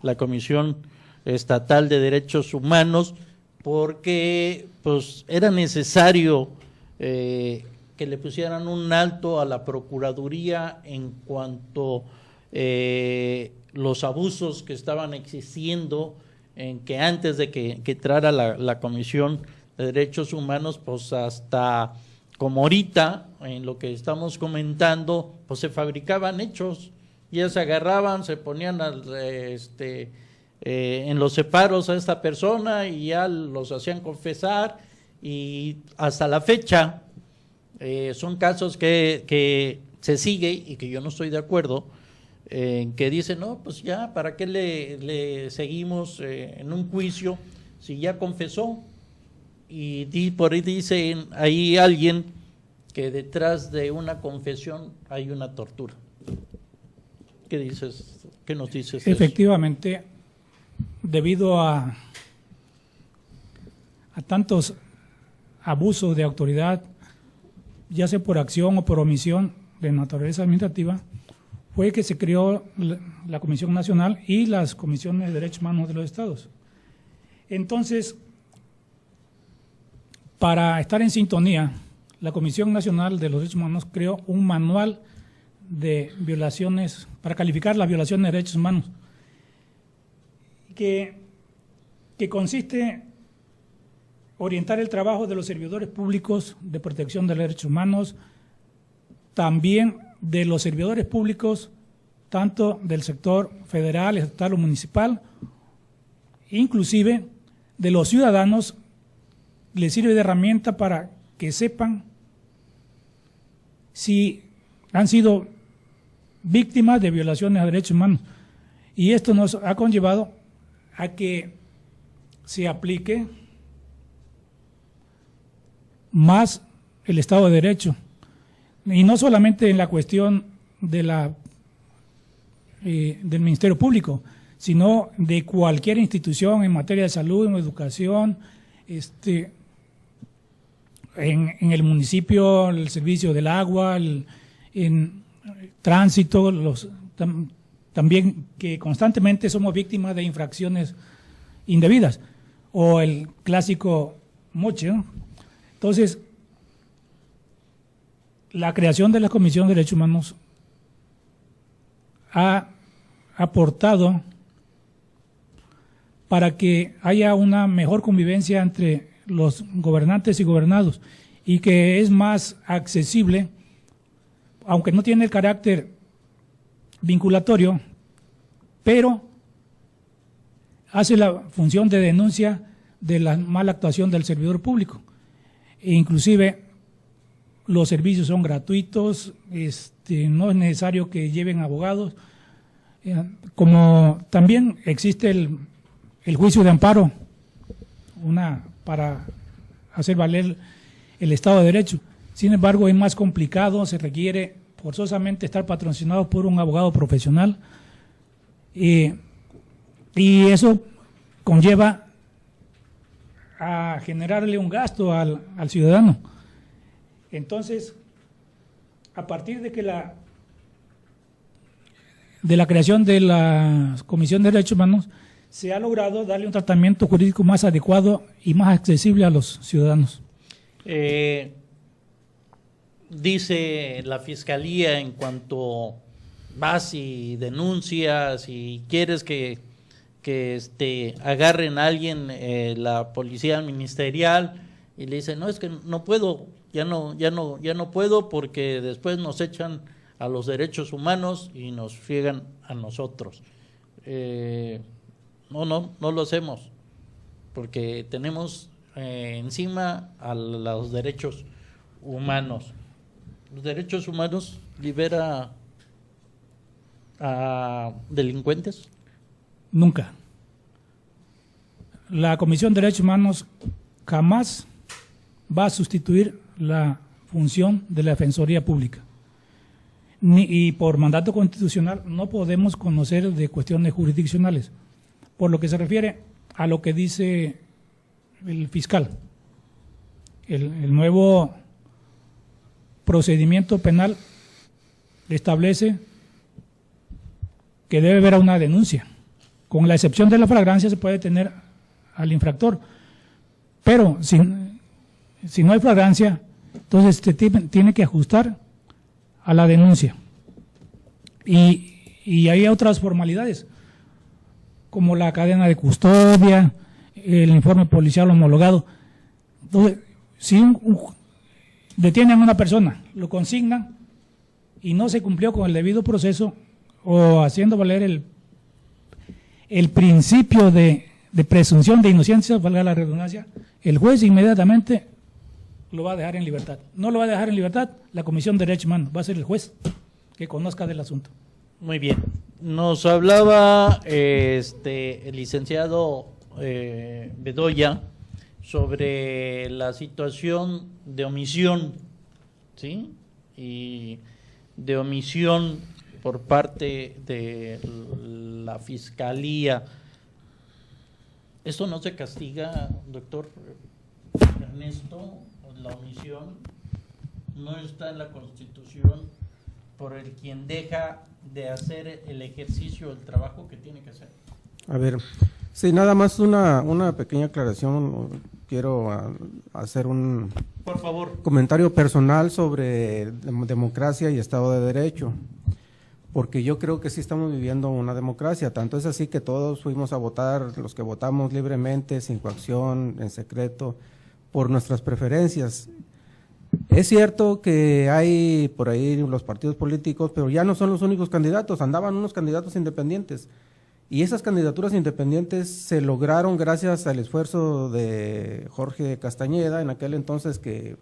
[SPEAKER 2] la Comisión Estatal de Derechos Humanos, porque pues era necesario que le pusieran un alto a la Procuraduría en cuanto los abusos que estaban existiendo, en que antes de que entrara la Comisión de Derechos Humanos, pues hasta como ahorita, en lo que estamos comentando, pues se fabricaban hechos, ya se agarraban, se ponían en los separos a esta persona y ya los hacían confesar, y hasta la fecha son casos que se sigue y que yo no estoy de acuerdo, que dicen, no, pues ya, ¿para qué le seguimos en un juicio si ya confesó? Y por ahí dice ahí alguien que detrás de una confesión hay una tortura. ¿Qué dices? ¿Qué nos dices?
[SPEAKER 4] Efectivamente, debido a tantos abusos de autoridad, ya sea por acción o por omisión de naturaleza administrativa, fue que se creó la Comisión Nacional y las Comisiones de Derechos Humanos de los Estados. Entonces, para estar en sintonía, la Comisión Nacional de los Derechos Humanos creó un manual de violaciones, para calificar las violaciones de derechos humanos, que consiste en orientar el trabajo de los servidores públicos de protección de los derechos humanos, también de los servidores públicos, tanto del sector federal, estatal o municipal, inclusive de los ciudadanos, les sirve de herramienta para que sepan si han sido víctimas de violaciones a derechos humanos. Y esto nos ha conllevado a que se aplique más el Estado de Derecho, y no solamente en la cuestión de del Ministerio Público, sino de cualquier institución en materia de salud, en educación, en el municipio, el servicio del agua, en tránsito, también que constantemente somos víctimas de infracciones indebidas, o el clásico moche, ¿no? Entonces, la creación de la Comisión de Derechos Humanos ha aportado para que haya una mejor convivencia entre los gobernantes y gobernados, y que es más accesible, aunque no tiene el carácter vinculatorio, pero hace la función de denuncia de la mala actuación del servidor público. E inclusive los servicios son gratuitos, no es necesario que lleven abogados, como también existe el juicio de amparo, para hacer valer el Estado de Derecho. Sin embargo, es más complicado, se requiere forzosamente estar patrocinado por un abogado profesional, y eso conlleva a generarle un gasto al ciudadano. Entonces, a partir de la creación de la Comisión de Derechos Humanos, se ha logrado darle un tratamiento jurídico más adecuado y más accesible a los ciudadanos.
[SPEAKER 2] Dice la Fiscalía, en cuanto vas y denuncias y quieres que agarren a alguien, la policía ministerial, y le dicen, no, es que no puedo, ya no puedo, porque después nos echan a los derechos humanos y nos friegan a nosotros. No lo hacemos, porque tenemos encima a los derechos humanos. Los derechos humanos libera a delincuentes.
[SPEAKER 4] Nunca. La Comisión de Derechos Humanos jamás va a sustituir la función de la Defensoría Pública. Y por mandato constitucional no podemos conocer de cuestiones jurisdiccionales. Por lo que se refiere a lo que dice el fiscal, el nuevo procedimiento penal establece que debe haber una denuncia. Con la excepción de la flagrancia se puede detener al infractor, pero si no hay flagrancia, entonces tiene que ajustar a la denuncia. Y hay otras formalidades, como la cadena de custodia, el informe policial homologado. Entonces, si detienen a una persona, lo consignan y no se cumplió con el debido proceso, o haciendo valer el principio de presunción de inocencia, valga la redundancia, el juez inmediatamente lo va a dejar en libertad. No lo va a dejar en libertad la Comisión de Derechos Humanos, va a ser el juez que conozca del asunto.
[SPEAKER 2] Muy bien. Nos hablaba el licenciado Bedoya sobre la situación de omisión, ¿sí? Y de omisión por parte de la Fiscalía. ¿Esto no se castiga, doctor Ernesto? La omisión no está en la Constitución por el quien deja de hacer el ejercicio del trabajo que tiene que hacer.
[SPEAKER 5] A ver, sí, nada más una pequeña aclaración. Quiero hacer un
[SPEAKER 2] Por favor.
[SPEAKER 5] Comentario personal sobre democracia y Estado de Derecho, porque yo creo que sí estamos viviendo una democracia. Tanto es así que todos fuimos a votar, los que votamos libremente, sin coacción, en secreto, por nuestras preferencias. Es cierto que hay por ahí los partidos políticos, pero ya no son los únicos candidatos, andaban unos candidatos independientes. Y esas candidaturas independientes se lograron gracias al esfuerzo de Jorge Castañeda, en aquel entonces, que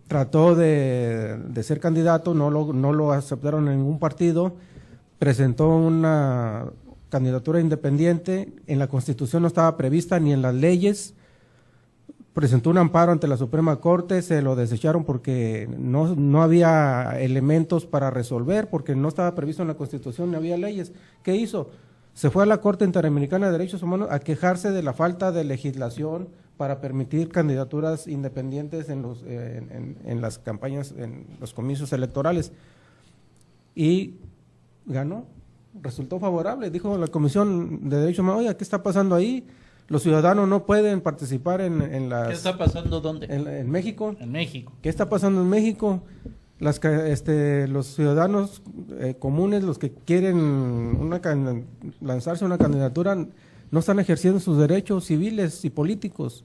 [SPEAKER 5] trató de ser candidato, no lo aceptaron en ningún partido, presentó una candidatura independiente, en la Constitución no estaba prevista ni en las leyes, presentó un amparo ante la Suprema Corte, se lo desecharon porque no había elementos para resolver, porque no estaba previsto en la Constitución, no había leyes. ¿Qué hizo? Se fue a la Corte Interamericana de Derechos Humanos a quejarse de la falta de legislación para permitir candidaturas independientes en las campañas, en los comicios electorales. Y ganó, resultó favorable. Dijo la Comisión de Derechos Humanos, oye, ¿qué está pasando ahí? Los ciudadanos no pueden participar en las...
[SPEAKER 2] ¿Qué está pasando dónde?
[SPEAKER 5] En México.
[SPEAKER 2] En México.
[SPEAKER 5] ¿Qué está pasando en México? Los ciudadanos comunes, los que quieren lanzarse una candidatura, no están ejerciendo sus derechos civiles y políticos.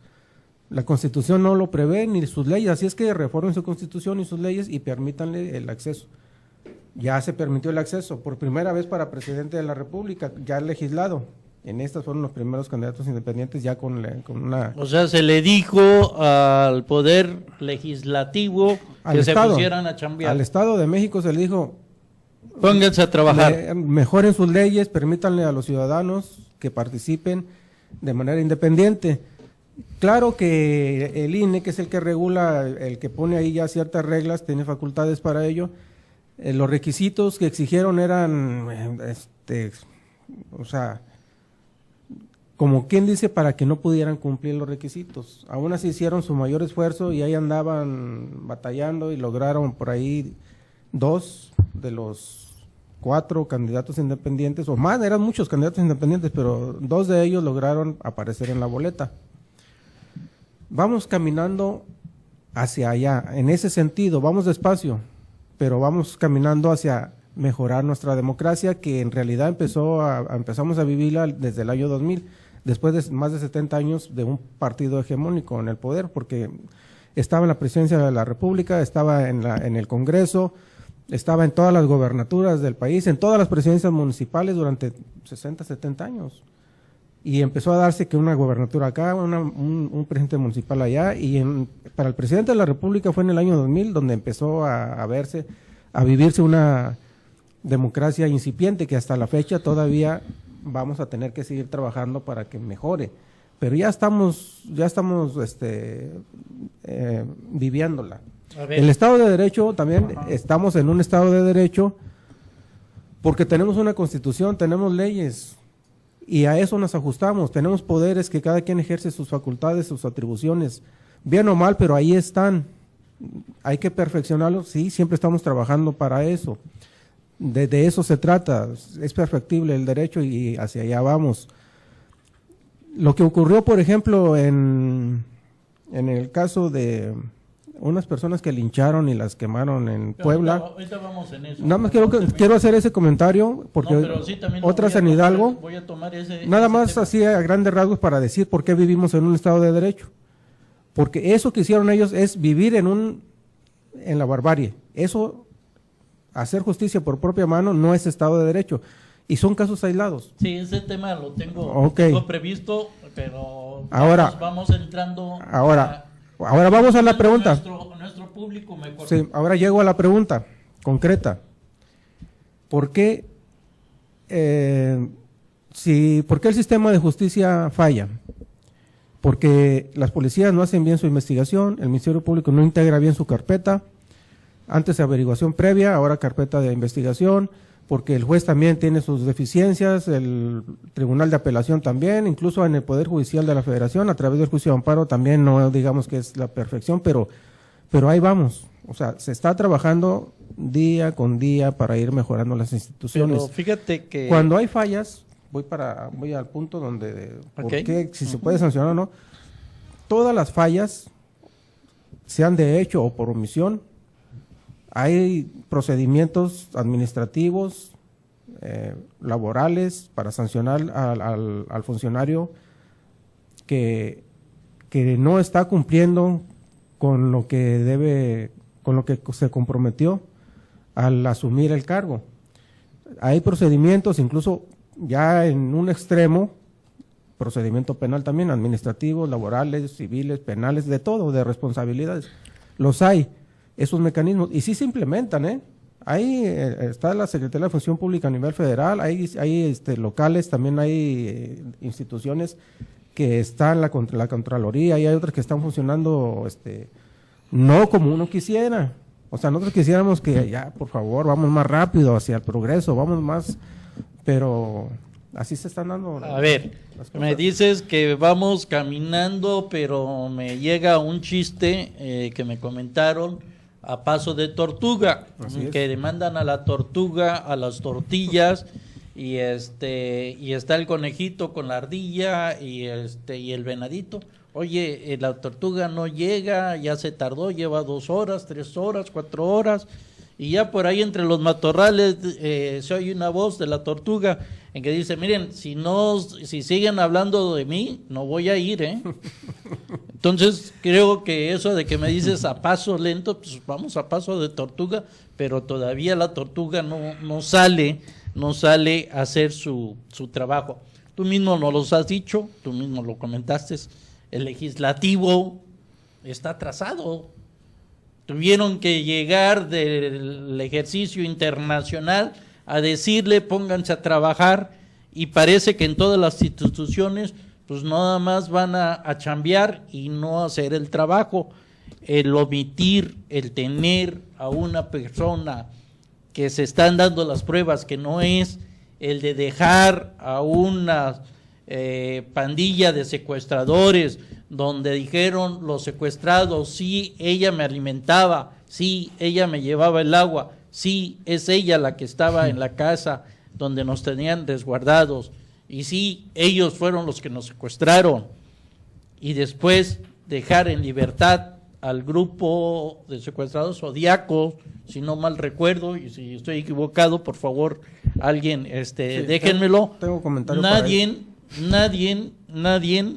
[SPEAKER 5] La Constitución no lo prevé ni sus leyes, así es que reformen su Constitución y sus leyes y permítanle el acceso. Ya se permitió el acceso por primera vez para presidente de la República, ya legislado. En estas fueron los primeros candidatos independientes ya con una...
[SPEAKER 2] O sea, se le dijo al Poder Legislativo
[SPEAKER 5] al
[SPEAKER 2] que
[SPEAKER 5] Estado,
[SPEAKER 2] se pusieran a chambear.
[SPEAKER 5] Al Estado de México se le dijo,
[SPEAKER 2] Pónganse a trabajar.
[SPEAKER 5] mejoren sus leyes, permítanle a los ciudadanos que participen de manera independiente. Claro que el INE, que es el que regula, el que pone ahí ya ciertas reglas, tiene facultades para ello. Los requisitos que exigieron eran, o sea, como quien dice, para que no pudieran cumplir los requisitos. Aún así hicieron su mayor esfuerzo y ahí andaban batallando y lograron por ahí 2 de los 4 candidatos independientes, o más, eran muchos candidatos independientes, pero 2 de ellos lograron aparecer en la boleta. Vamos caminando hacia allá, en ese sentido, vamos despacio, pero vamos caminando hacia mejorar nuestra democracia, que en realidad empezamos a vivirla desde el año 2000, después de más de 70 años de un partido hegemónico en el poder, porque estaba en la presidencia de la República, estaba en el Congreso, estaba en todas las gobernaturas del país, en todas las presidencias municipales durante 60, 70 años. Y empezó a darse que una gobernatura acá, un presidente municipal allá, y para el presidente de la República fue en el año 2000 donde empezó a vivirse una democracia incipiente que hasta la fecha todavía vamos a tener que seguir trabajando para que mejore. Pero ya estamos viviéndola. El Estado de Derecho también, estamos en un Estado de Derecho porque tenemos una Constitución, tenemos leyes y a eso nos ajustamos, tenemos poderes que cada quien ejerce sus facultades, sus atribuciones, bien o mal, pero ahí están, hay que perfeccionarlos, sí, siempre estamos trabajando para eso, de eso se trata, es perfectible el derecho y hacia allá vamos. Lo que ocurrió, por ejemplo, en el caso de unas personas que lincharon y las quemaron en Puebla.
[SPEAKER 2] Ahorita vamos en eso.
[SPEAKER 5] Nada más quiero hacer ese comentario porque
[SPEAKER 2] sí,
[SPEAKER 5] otras en Hidalgo.
[SPEAKER 2] Voy a tomar
[SPEAKER 5] nada más así a grandes rasgos para decir por qué vivimos en un Estado de Derecho. Porque eso que hicieron ellos es vivir en la barbarie. Eso, hacer justicia por propia mano, no es Estado de Derecho. Y son casos aislados.
[SPEAKER 2] Sí, ese tema lo tengo,
[SPEAKER 5] Okay.
[SPEAKER 2] tengo previsto, pero
[SPEAKER 5] ahora,
[SPEAKER 2] vamos entrando.
[SPEAKER 5] Ahora vamos a la pregunta.
[SPEAKER 2] Nuestro público mejor.
[SPEAKER 5] Sí, ahora llego a la pregunta concreta. ¿Por qué el sistema de justicia falla? Porque las policías no hacen bien su investigación, el Ministerio Público no integra bien su carpeta, antes averiguación previa, ahora carpeta de investigación, porque el juez también tiene sus deficiencias, el Tribunal de Apelación también, incluso en el Poder Judicial de la Federación, a través del juicio de amparo también no digamos que es la perfección, pero ahí vamos. O sea, se está trabajando día con día para ir mejorando las instituciones.
[SPEAKER 2] Pero fíjate que
[SPEAKER 5] cuando hay fallas, voy al punto donde, ¿por qué? Si se puede sancionar o no, todas las fallas, sean de hecho o por omisión, hay procedimientos administrativos, laborales, para sancionar al funcionario que no está cumpliendo con lo que debe, con lo que se comprometió al asumir el cargo. Hay procedimientos, incluso ya en un extremo, procedimiento penal también, administrativos, laborales, civiles, penales, de todo, de responsabilidades. Los hay. Esos mecanismos, y sí se implementan, ahí está la Secretaría de Función Pública a nivel federal, hay locales, también hay instituciones que están la Contraloría, y hay otras que están funcionando no como uno quisiera. O sea, nosotros quisiéramos que ya, por favor, vamos más rápido hacia el progreso, vamos más, pero así se están dando.
[SPEAKER 2] A ver, me dices que vamos caminando, pero me llega un chiste que me comentaron a paso de tortuga, que demandan a la tortuga, a las tortillas, y está el conejito con la ardilla y el venadito. Oye, la tortuga no llega, ya se tardó, lleva 2 horas, 3 horas, 4 horas, y ya por ahí entre los matorrales se oye una voz de la tortuga en que dice, miren, si siguen hablando de mí, no voy a ir, Entonces creo que eso de que me dices a paso lento, pues vamos a paso de tortuga, pero todavía la tortuga no sale a hacer su trabajo. Tú mismo nos lo has dicho, tú mismo lo comentaste, el legislativo está atrasado. Tuvieron que llegar del ejercicio internacional a decirle pónganse a trabajar, y parece que en todas las instituciones pues nada más van a chambear y no hacer el trabajo. El omitir, el tener a una persona que se están dando las pruebas que no es, el de dejar a una pandilla de secuestradores donde dijeron los secuestrados, sí, ella me alimentaba, sí, ella me llevaba el agua, sí, es ella la que estaba en la casa donde nos tenían resguardados, y sí, ellos fueron los que nos secuestraron, y después dejar en libertad al grupo de secuestrados zodiacos, si no mal recuerdo, y si estoy equivocado, por favor, alguien, déjenmelo.
[SPEAKER 5] Tengo comentario.
[SPEAKER 2] Nadie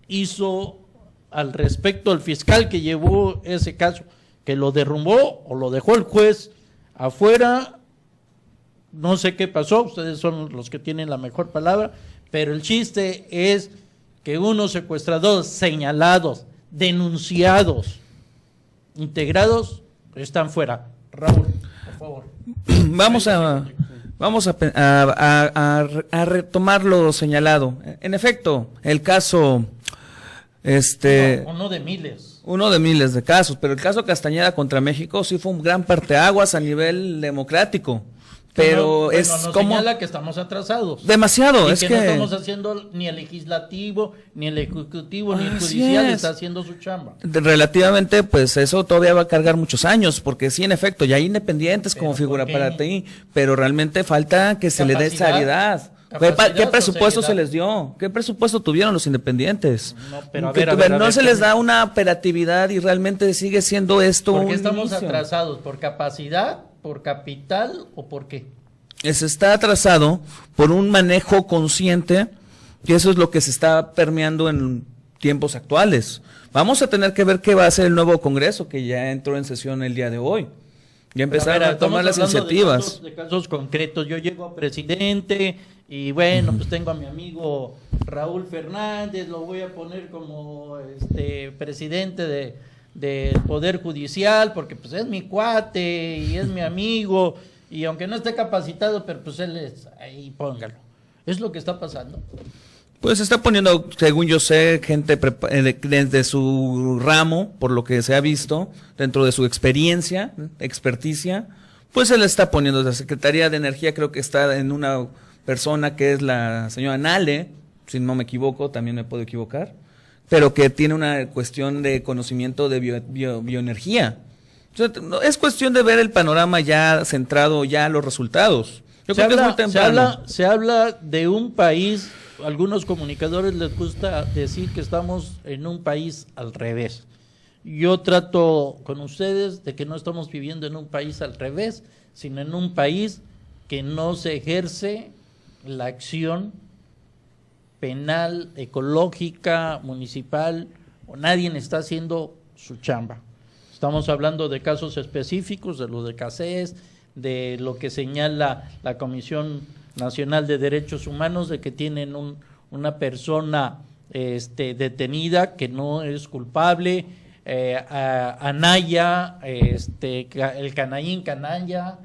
[SPEAKER 2] hizo al respecto. El fiscal que llevó ese caso, que lo derrumbó o lo dejó el juez afuera, no sé qué pasó, ustedes son los que tienen la mejor palabra, pero el chiste es que unos secuestradores señalados, denunciados, integrados, están fuera. Raúl, por favor.
[SPEAKER 6] Vamos a retomar lo señalado. En efecto, el caso,
[SPEAKER 2] uno de miles.
[SPEAKER 6] Uno de miles de casos, pero el caso Castañeda contra México sí fue un gran parteaguas a nivel democrático. Pero
[SPEAKER 2] nos señala que estamos atrasados.
[SPEAKER 6] Demasiado,
[SPEAKER 2] y
[SPEAKER 6] es
[SPEAKER 2] que
[SPEAKER 6] que
[SPEAKER 2] no estamos haciendo ni el legislativo, ni el ejecutivo, ni el judicial está haciendo su chamba.
[SPEAKER 6] Relativamente, pues eso todavía va a cargar muchos años, porque sí, en efecto, ya hay independientes como figura para ti, pero realmente falta que se le dé seriedad. ¿Qué presupuesto se les dio? ¿Qué presupuesto tuvieron los independientes?
[SPEAKER 2] No, pero a ver,
[SPEAKER 6] no se les da una operatividad y realmente sigue siendo esto.
[SPEAKER 2] ¿Por qué estamos atrasados? ¿Por capacidad? ¿Por capital o por qué?
[SPEAKER 6] Se está atrasado por un manejo consciente, que eso es lo que se está permeando en tiempos actuales. Vamos a tener que ver qué va a hacer el nuevo Congreso, que ya entró en sesión el día de hoy. Ya empezaron a tomar las iniciativas.
[SPEAKER 2] De casos concretos. Yo llego a presidente y bueno, pues tengo a mi amigo Raúl Fernández, lo voy a poner como presidente del Poder Judicial, porque pues es mi cuate y es mi amigo, y aunque no esté capacitado, pero pues él es, ahí póngalo. ¿Es lo que está pasando?
[SPEAKER 6] Pues se está poniendo, según yo sé, gente de su ramo, por lo que se ha visto, dentro de su experticia, pues se le está poniendo. La Secretaría de Energía creo que está en una persona que es la señora Nale, si no me equivoco, también me puedo equivocar, pero que tiene una cuestión de conocimiento de bioenergía. Entonces, es cuestión de ver el panorama ya centrado, ya los resultados. Yo creo que es muy temprano.
[SPEAKER 2] Se habla de un país, algunos comunicadores les gusta decir que estamos en un país al revés. Yo trato con ustedes de que no estamos viviendo en un país al revés, sino en un país que no se ejerce la acción penal, ecológica, municipal, o nadie está haciendo su chamba. Estamos hablando de casos específicos, de lo de Cassés, de lo que señala la Comisión Nacional de Derechos Humanos, de que tienen una persona detenida que no es culpable, Anaya, el Canalla,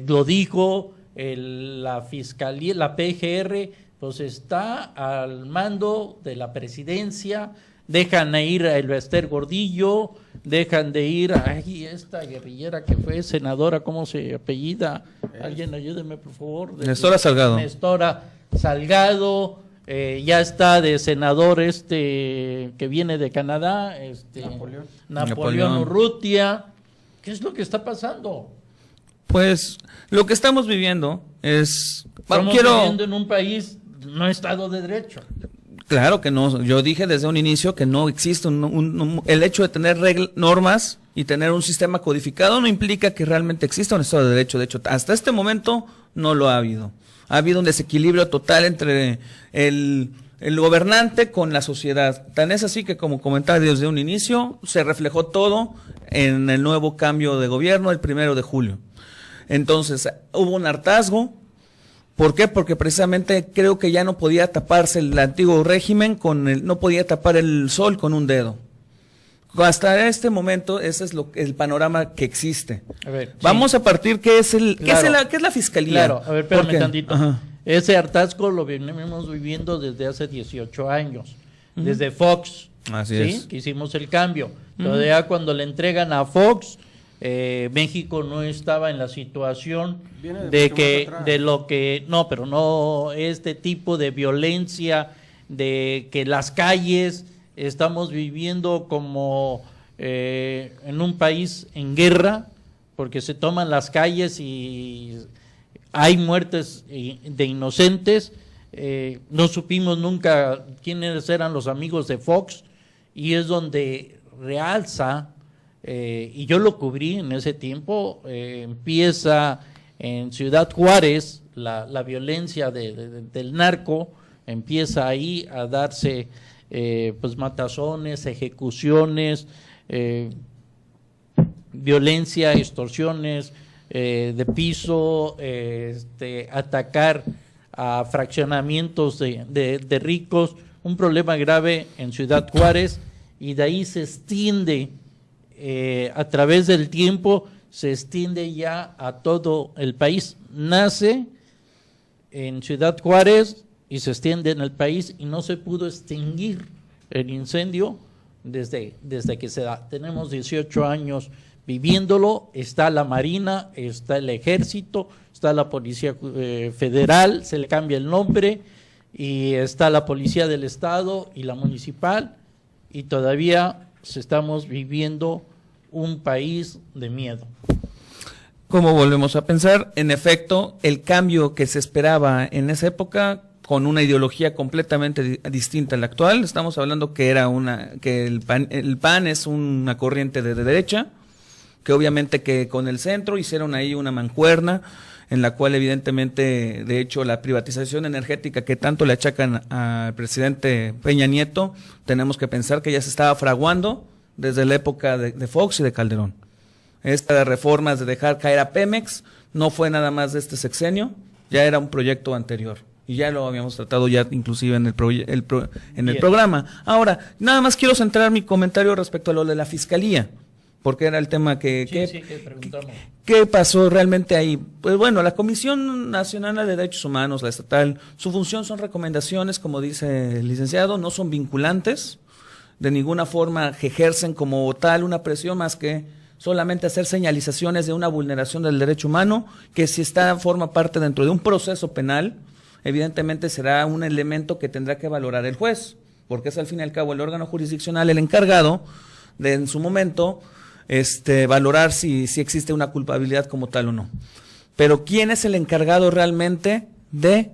[SPEAKER 2] lo dijo, la Fiscalía, la PGR, pues está al mando de la presidencia, dejan de ir a Elbester Gordillo, dejan de ir a esta guerrillera que fue senadora, ¿cómo se apellida? Alguien ayúdeme, por favor.
[SPEAKER 6] Nestora Salgado.
[SPEAKER 2] Nestora Salgado, ya está de senador que viene de Canadá, Napoleón Urrutia. ¿Qué es lo que está pasando?
[SPEAKER 6] Pues lo que estamos viviendo es...
[SPEAKER 2] Estamos viviendo en un país no Estado de Derecho.
[SPEAKER 6] Claro que no, yo dije desde un inicio que no existe el hecho de tener normas y tener un sistema codificado no implica que realmente exista un Estado de Derecho. De hecho, hasta este momento no lo ha habido. Ha habido un desequilibrio total entre el gobernante con la sociedad. Tan es así que, como comentaba desde un inicio, se reflejó todo en el nuevo cambio de gobierno el 1 de julio. Entonces, hubo un hartazgo. ¿Por qué? Porque precisamente creo que ya no podía taparse el antiguo régimen no podía tapar el sol con un dedo. Hasta este momento ese es el panorama que existe.
[SPEAKER 2] A ver,
[SPEAKER 6] vamos a partir ¿qué es
[SPEAKER 2] Claro.
[SPEAKER 6] qué es la fiscalía?
[SPEAKER 2] Claro, a ver, espérame tantito.
[SPEAKER 6] Ajá.
[SPEAKER 2] Ese hartazgo lo venimos viviendo desde hace 18 años, desde Fox,
[SPEAKER 6] Así
[SPEAKER 2] ¿sí?
[SPEAKER 6] es.
[SPEAKER 2] Que hicimos el cambio. Todavía cuando le entregan a Fox, México no estaba en la situación
[SPEAKER 5] Viene
[SPEAKER 2] de
[SPEAKER 5] mucho
[SPEAKER 2] que,
[SPEAKER 5] más atrás.
[SPEAKER 2] de lo que, no, pero no este tipo de violencia, de que las calles estamos viviendo como en un país en guerra, porque se toman las calles y hay muertes de inocentes. No supimos nunca quiénes eran los amigos de Fox, y es donde realza, y yo lo cubrí en ese tiempo, empieza en Ciudad Juárez la violencia del narco, empieza ahí a darse pues matazones, ejecuciones, violencia, extorsiones de piso, atacar a fraccionamientos de ricos, un problema grave en Ciudad Juárez, y de ahí se extiende a través del tiempo, se extiende ya a todo el país. Nace en Ciudad Juárez y se extiende en el país, y no se pudo extinguir el incendio desde que se da. Tenemos 18 años viviéndolo. Está la Marina, está el Ejército, está la Policía Federal, se le cambia el nombre, y está la Policía del Estado y la Municipal, y todavía estamos viviendo un país de miedo.
[SPEAKER 6] ¿Cómo volvemos a pensar? En efecto, el cambio que se esperaba en esa época, con una ideología completamente distinta a la actual, estamos hablando que el PAN es una corriente de derecha, que obviamente que con el centro hicieron ahí una mancuerna, en la cual evidentemente, de hecho, la privatización energética que tanto le achacan al presidente Peña Nieto, tenemos que pensar que ya se estaba fraguando desde la época de Fox y de Calderón. Estas reformas de dejar caer a Pemex no fue nada más de este sexenio, ya era un proyecto anterior, y ya lo habíamos tratado ya inclusive en el programa. Ahora, nada más quiero centrar mi comentario respecto a lo de la fiscalía, porque era el tema que
[SPEAKER 2] preguntamos.
[SPEAKER 6] ¿Qué pasó realmente ahí? Pues bueno, la Comisión Nacional de Derechos Humanos, la estatal, su función son recomendaciones, como dice el licenciado, no son vinculantes, de ninguna forma ejercen como tal una presión más que solamente hacer señalizaciones de una vulneración del derecho humano, que si forma parte dentro de un proceso penal, evidentemente será un elemento que tendrá que valorar el juez, porque es al fin y al cabo el órgano jurisdiccional el encargado de en su momento valorar si existe una culpabilidad como tal o no. Pero ¿quién es el encargado realmente de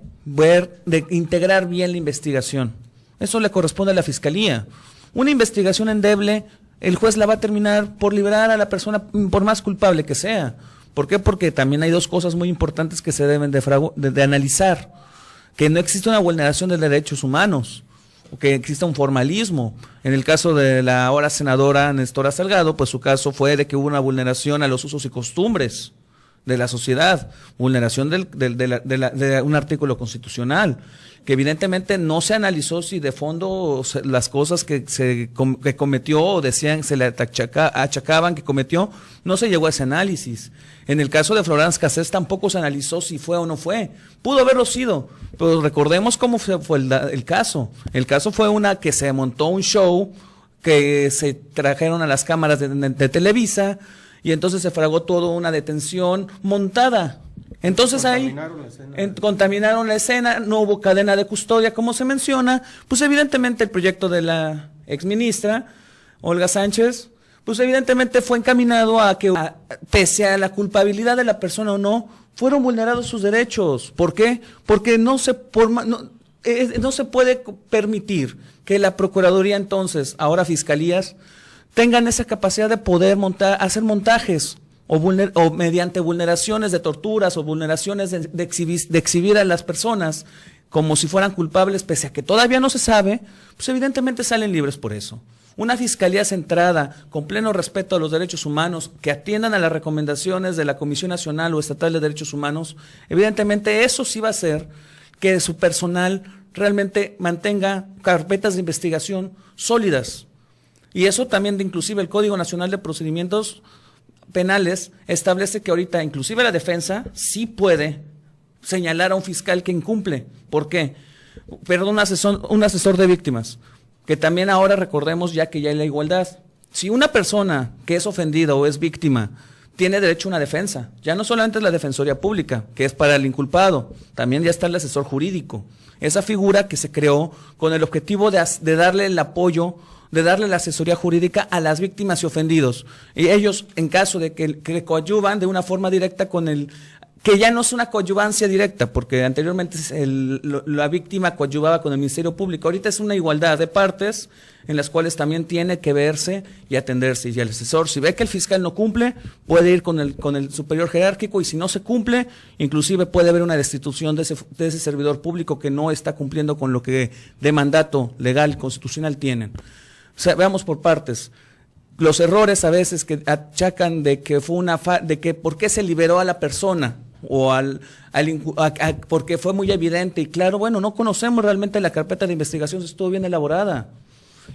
[SPEAKER 6] integrar bien la investigación? Eso le corresponde a la Fiscalía. Una investigación endeble, el juez la va a terminar por liberar a la persona por más culpable que sea. ¿Por qué? Porque también hay dos cosas muy importantes que se deben de analizar. Que no existe una vulneración de derechos humanos, que exista un formalismo. En el caso de la ahora senadora Nestora Salgado, pues su caso fue de que hubo una vulneración a los usos y costumbres de la sociedad, vulneración de un artículo constitucional, que evidentemente no se analizó si de fondo las cosas que cometió o decían, se le achacaban que cometió, no se llegó a ese análisis. En el caso de Florence Cassés tampoco se analizó si fue o no fue. Pudo haberlo sido, pero recordemos cómo fue el caso. El caso fue que se montó un show, que se trajeron a las cámaras de Televisa, y entonces se fragó toda una detención montada. Entonces contaminaron la escena, no hubo cadena de custodia, como se menciona. Pues evidentemente el proyecto de la exministra Olga Sánchez, pues evidentemente fue encaminado a que, pese a la culpabilidad de la persona o no, fueron vulnerados sus derechos. ¿Por qué? Porque no se puede permitir que la Procuraduría, entonces, ahora Fiscalías, tengan esa capacidad de poder hacer montajes o mediante vulneraciones de torturas o vulneraciones de exhibir a las personas como si fueran culpables, pese a que todavía no se sabe, pues evidentemente salen libres por eso. Una fiscalía centrada, con pleno respeto a los derechos humanos, que atiendan a las recomendaciones de la Comisión Nacional o Estatal de Derechos Humanos, evidentemente eso sí va a hacer que su personal realmente mantenga carpetas de investigación sólidas. Y eso también, inclusive el Código Nacional de Procedimientos Penales establece que ahorita inclusive la defensa sí puede señalar a un fiscal que incumple. ¿Por qué? Perdón, un asesor de víctimas, que también ahora recordemos ya que ya hay la igualdad. Si una persona que es ofendida o es víctima tiene derecho a una defensa, ya no solamente es la Defensoría Pública, que es para el inculpado, también ya está el asesor jurídico, esa figura que se creó con el objetivo de darle el apoyo, de darle la asesoría jurídica a las víctimas y ofendidos. Y ellos, en caso de que coadyuvan de una forma directa con que ya no es una coadyuvancia directa, porque anteriormente la víctima coadyuvaba con el Ministerio Público, ahorita es una igualdad de partes en las cuales también tiene que verse y atenderse. Y el asesor, si ve que el fiscal no cumple, puede ir con el superior jerárquico, y si no se cumple, inclusive puede haber una destitución de ese servidor público que no está cumpliendo con lo que de mandato legal constitucional tienen. O sea, veamos por partes. Los errores a veces que achacan de que fue de que por qué se liberó a la persona o porque fue muy evidente y claro, bueno, no conocemos realmente la carpeta de investigación si estuvo bien elaborada.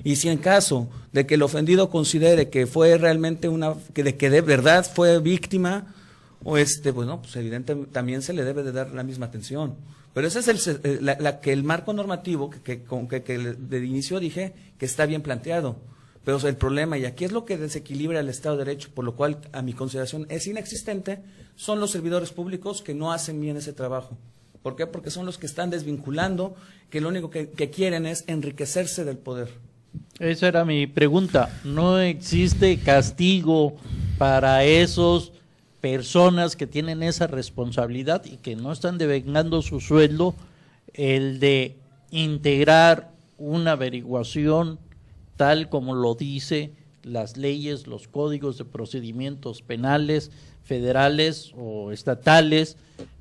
[SPEAKER 6] Y si en caso de que el ofendido considere que fue realmente que de verdad fue víctima, pues no, pues evidentemente también se le debe de dar la misma atención. Pero ese es el marco normativo que de inicio dije que está bien planteado. Pero el problema, y aquí es lo que desequilibra el Estado de Derecho, por lo cual a mi consideración es inexistente, son los servidores públicos que no hacen bien ese trabajo. ¿Por qué? Porque son los que están desvinculando, que lo único que quieren es enriquecerse del poder.
[SPEAKER 2] Esa era mi pregunta. ¿No existe castigo para esos personas que tienen esa responsabilidad y que no están devengando su sueldo, el de integrar una averiguación tal como lo dice las leyes, los códigos de procedimientos penales, federales o estatales?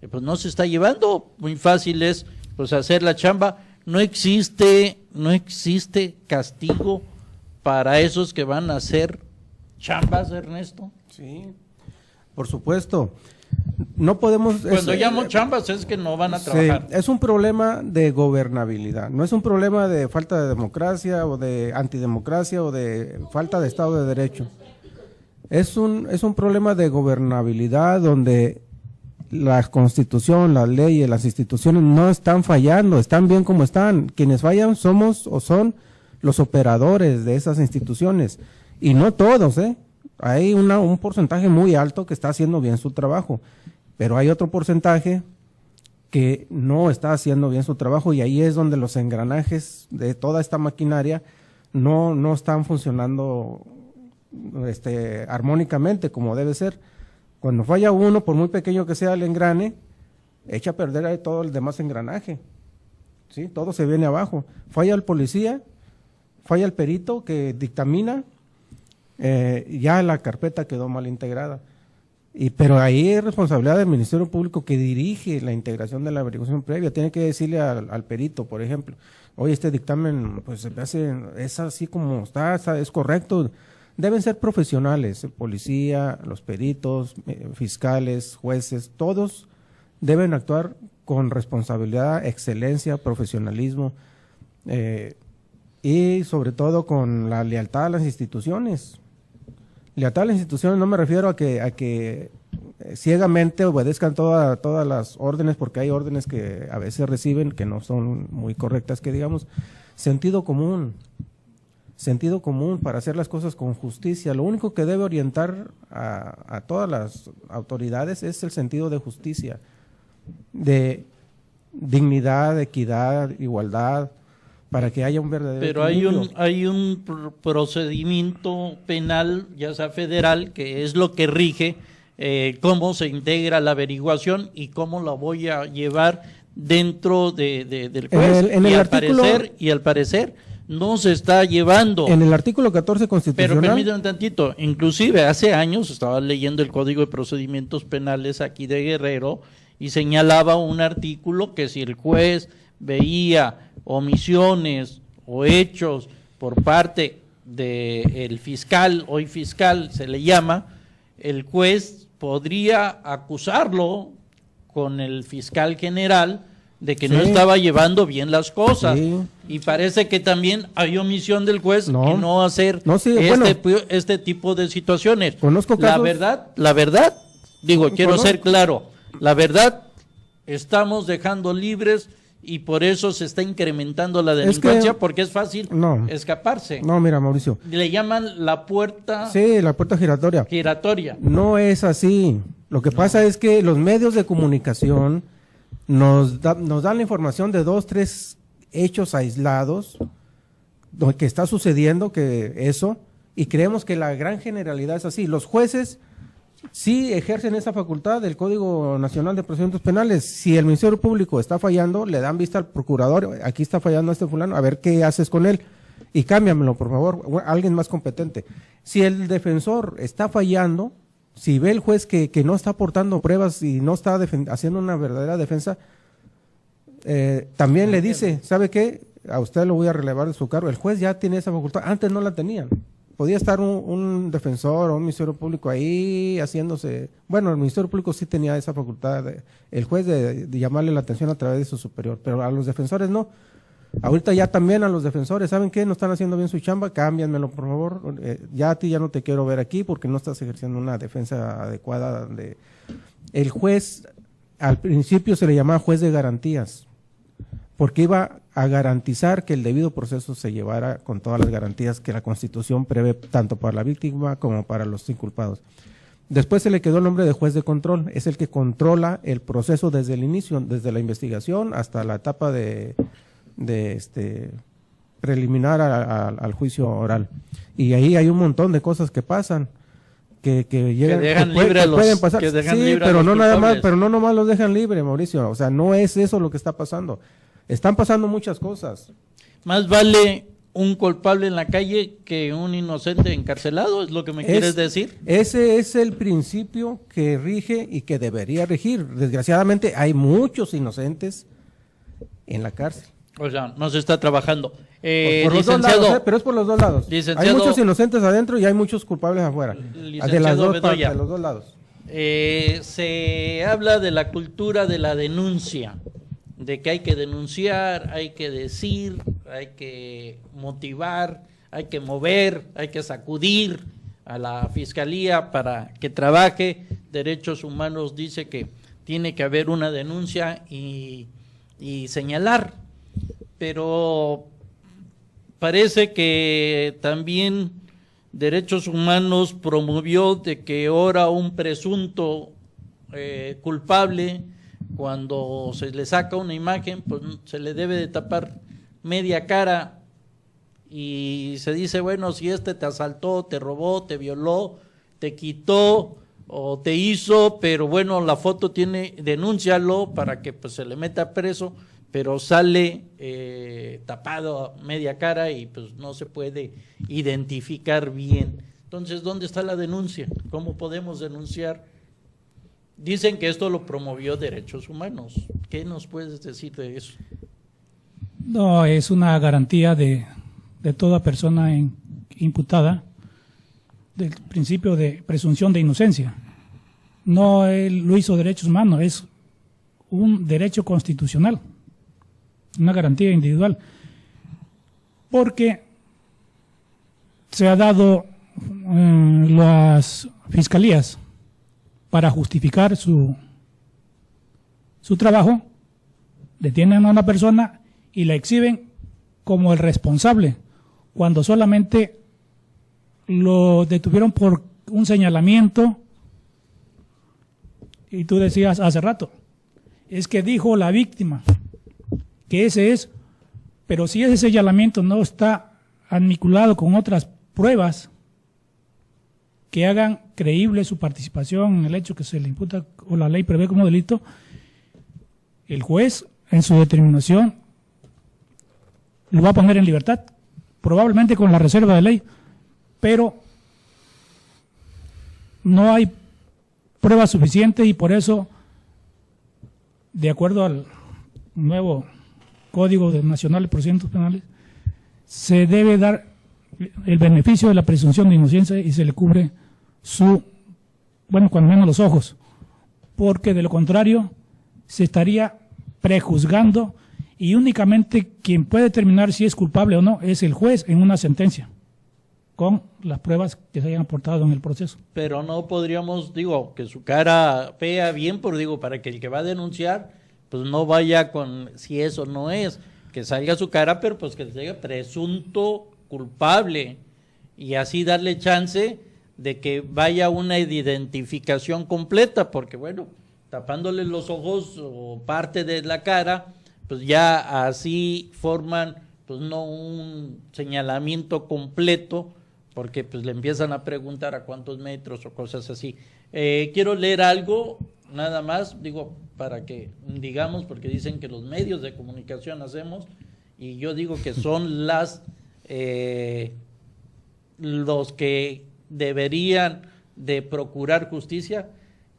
[SPEAKER 2] Pues no se está llevando? Muy fácil es pues hacer la chamba. No existe castigo para esos que van a hacer chambas, Ernesto.
[SPEAKER 5] Sí, por supuesto. No podemos...
[SPEAKER 2] Cuando llamo chambas es que no van a trabajar.
[SPEAKER 5] Sí, es un problema de gobernabilidad, no es un problema de falta de democracia o de antidemocracia o de falta de Estado de Derecho. Es un problema de gobernabilidad donde la Constitución, las leyes, las instituciones no están fallando, están bien como están. Quienes fallan somos o son los operadores de esas instituciones, y no todos, Hay un porcentaje muy alto que está haciendo bien su trabajo, pero hay otro porcentaje que no está haciendo bien su trabajo, y ahí es donde los engranajes de toda esta maquinaria no están funcionando armónicamente como debe ser. Cuando falla uno, por muy pequeño que sea el engrane, echa a perder todo el demás engranaje, ¿sí? Todo se viene abajo. Falla el policía, falla el perito que dictamina, ya la carpeta quedó mal integrada. Pero ahí es responsabilidad del Ministerio Público, que dirige la integración de la averiguación previa. Tiene que decirle al perito, por ejemplo, oye, este dictamen pues es así como está, es correcto. Deben ser profesionales, el policía, los peritos, fiscales, jueces, todos deben actuar con responsabilidad, excelencia, profesionalismo, y sobre todo con la lealtad a las instituciones. Lealtad a las instituciones no me refiero a que ciegamente obedezcan todas las órdenes, porque hay órdenes que a veces reciben que no son muy correctas, que digamos. Sentido común para hacer las cosas con justicia. Lo único que debe orientar a todas las autoridades es el sentido de justicia, de dignidad, equidad, igualdad, para que haya un verdadero
[SPEAKER 2] Pero
[SPEAKER 5] equilibrio.
[SPEAKER 2] hay un procedimiento penal, ya sea federal, que es lo que rige cómo se integra la averiguación y cómo la voy a llevar dentro del juez.
[SPEAKER 5] En el
[SPEAKER 2] Al parecer, no se está llevando.
[SPEAKER 5] En el artículo 14
[SPEAKER 2] Pero
[SPEAKER 5] constitucional.
[SPEAKER 2] permítame un tantito, inclusive hace años estaba leyendo el Código de Procedimientos Penales aquí de Guerrero y señalaba un artículo que si el juez veía omisiones o hechos por parte del fiscal, hoy fiscal se le llama, el juez podría acusarlo con el fiscal general de que
[SPEAKER 5] Sí.
[SPEAKER 2] no estaba llevando bien las cosas.
[SPEAKER 5] Sí.
[SPEAKER 2] Y parece que también hay omisión del juez
[SPEAKER 5] No.
[SPEAKER 2] en no hacer
[SPEAKER 5] No, sí, bueno.
[SPEAKER 2] este tipo de situaciones.
[SPEAKER 5] Conozco casos.
[SPEAKER 2] La verdad, digo, quiero
[SPEAKER 5] Conozco.
[SPEAKER 2] ser claro, la verdad, estamos dejando libres y por eso se está incrementando la delincuencia, porque es fácil
[SPEAKER 5] No.
[SPEAKER 2] escaparse.
[SPEAKER 5] No, mira, Mauricio.
[SPEAKER 2] Le llaman la puerta
[SPEAKER 5] Sí, la puerta giratoria.
[SPEAKER 2] giratoria.
[SPEAKER 5] No es así. Lo que pasa es que los medios de comunicación nos dan la información de 2, 3 hechos aislados que está sucediendo, que eso, y creemos que la gran generalidad es así. Los jueces sí ejercen esa facultad del Código Nacional de Procedimientos Penales. Si el Ministerio Público está fallando, le dan vista al procurador, aquí está fallando este fulano, a ver qué haces con él y cámbiamelo, por favor, alguien más competente. Si el defensor está fallando, si ve el juez que no está aportando pruebas y no está haciendo una verdadera defensa, también le dice, ¿sabe qué? A usted lo voy a relevar de su cargo. El juez ya tiene esa facultad, antes no la tenían. Podía estar un defensor o un Ministerio Público ahí haciéndose... Bueno, el Ministerio Público sí tenía esa facultad, el juez de llamarle la atención a través de su superior, pero a los defensores no. Ahorita ya también a los defensores, ¿saben qué? No están haciendo bien su chamba, cámbianmelo por favor. Ya a ti ya no te quiero ver aquí porque no estás ejerciendo una defensa adecuada. El juez, al principio se le llamaba juez de garantías, porque iba a garantizar que el debido proceso se llevara con todas las garantías que la Constitución prevé tanto para la víctima como para los inculpados. Después se le quedó el nombre de juez de control, es el que controla el proceso desde el inicio, desde la investigación hasta la etapa de preliminar al juicio oral. Y ahí hay un montón de cosas que pasan. Que llegan,
[SPEAKER 2] dejan libre a los
[SPEAKER 5] pueden pasar.
[SPEAKER 2] que dejan
[SPEAKER 5] Sí,
[SPEAKER 2] libre a
[SPEAKER 5] pero
[SPEAKER 2] los
[SPEAKER 5] no nada más,
[SPEAKER 2] culpables.
[SPEAKER 5] pero no nomás los dejan libre, Mauricio. O sea, no es eso lo que está pasando. Están pasando muchas cosas.
[SPEAKER 2] Más vale un culpable en la calle que un inocente encarcelado, ¿es lo que me quieres decir?
[SPEAKER 5] Ese es el principio que rige y que debería regir. Desgraciadamente hay muchos inocentes en la cárcel.
[SPEAKER 2] O sea, no se está trabajando.
[SPEAKER 5] Por los dos
[SPEAKER 2] Licenciado,
[SPEAKER 5] lados, pero es por los dos lados.
[SPEAKER 2] Licenciado-
[SPEAKER 5] Hay muchos inocentes adentro y hay muchos culpables afuera. De
[SPEAKER 2] Licenciado Bedoya.
[SPEAKER 5] de los dos lados.
[SPEAKER 2] Se habla de la cultura de la denuncia, de que hay que denunciar, hay que decir, hay que motivar, hay que mover, hay que sacudir a la fiscalía para que trabaje. Derechos Humanos dice que tiene que haber una denuncia y señalar, pero parece que también Derechos Humanos promovió de que ahora un presunto culpable, cuando se le saca una imagen, pues se le debe de tapar media cara y se dice, bueno, si te asaltó, te robó, te violó, te quitó o te hizo, pero bueno, la foto denúncialo para que pues se le meta preso, pero sale tapado media cara y pues no se puede identificar bien. Entonces, ¿dónde está la denuncia? ¿Cómo podemos denunciar? Dicen que esto lo promovió Derechos Humanos. ¿Qué nos puedes decir de eso?
[SPEAKER 4] No, es una garantía de toda persona imputada del principio de presunción de inocencia. No lo hizo Derechos Humanos, es un derecho constitucional, una garantía individual, porque se ha dado las fiscalías para justificar su trabajo, detienen a una persona y la exhiben como el responsable, cuando solamente lo detuvieron por un señalamiento. Y tú decías hace rato, es que dijo la víctima que ese es, pero si ese señalamiento no está articulado con otras pruebas que hagan creíble su participación en el hecho que se le imputa o la ley prevé como delito, el juez en su determinación lo va a poner en libertad probablemente con la reserva de ley, pero no hay pruebas suficientes y por eso, de acuerdo al nuevo Código Nacional de Procedimientos Penales, se debe dar el beneficio de la presunción de inocencia y se le cubre cuando menos los ojos, porque de lo contrario se estaría prejuzgando y únicamente quien puede determinar si es culpable o no es el juez en una sentencia, con las pruebas que se hayan aportado en el proceso.
[SPEAKER 2] Pero no podríamos, que su cara vea bien, pero para que el que va a denunciar, pues no vaya con si eso no es, que salga su cara, pero pues que salga presunto culpable, y así darle chance de que vaya una identificación completa, porque tapándole los ojos o parte de la cara, pues ya así forman pues no un señalamiento completo, porque pues le empiezan a preguntar a cuántos metros o cosas así. Quiero leer algo, nada más, para que digamos, porque dicen que los medios de comunicación hacemos, y yo digo que son los que deberían de procurar justicia,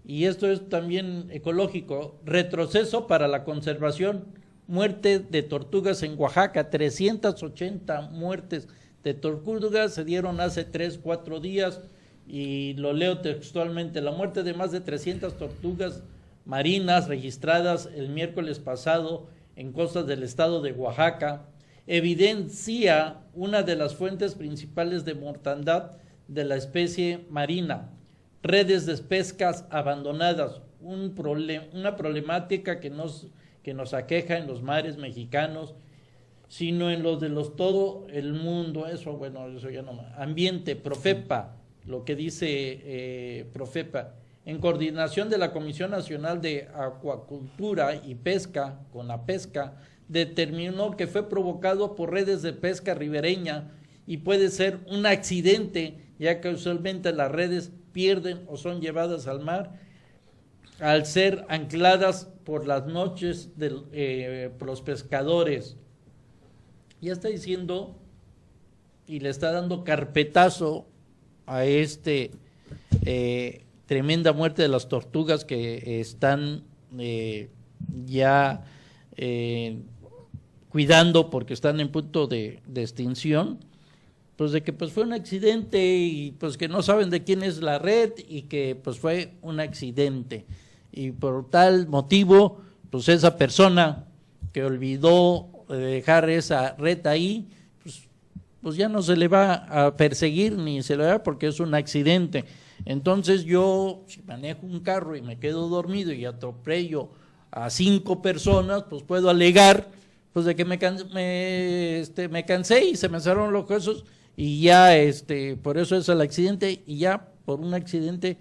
[SPEAKER 2] y esto es también ecológico. Retroceso para la conservación, muerte de tortugas en Oaxaca, 380 muertes de tortugas se dieron hace 3-4 días, y lo leo textualmente: la muerte de más de 300 tortugas marinas registradas el miércoles pasado en costas del estado de Oaxaca evidencia una de las fuentes principales de mortandad de la especie marina: redes de pescas abandonadas, una problemática que nos aqueja en los mares mexicanos, sino en los de todo el mundo. Eso ya no más. Ambiente, Profepa, lo que dice Profepa, en coordinación de la Comisión Nacional de Acuacultura y Pesca, con la pesca, determinó que fue provocado por redes de pesca ribereña y puede ser un accidente, ya que usualmente las redes pierden o son llevadas al mar al ser ancladas por las noches por los pescadores. Ya está diciendo y le está dando carpetazo a tremenda muerte de las tortugas que están ya cuidando porque están en punto de extinción, pues de que pues fue un accidente y pues que no saben de quién es la red y que pues fue un accidente, y por tal motivo pues esa persona que olvidó dejar esa red ahí, pues ya no se le va a perseguir ni se le va, porque es un accidente. Entonces yo, si manejo un carro y me quedo dormido y atropello a 5 personas, pues puedo alegar pues de que me cansé y se me cerraron los huesos, y ya por eso es el accidente, y ya por un accidente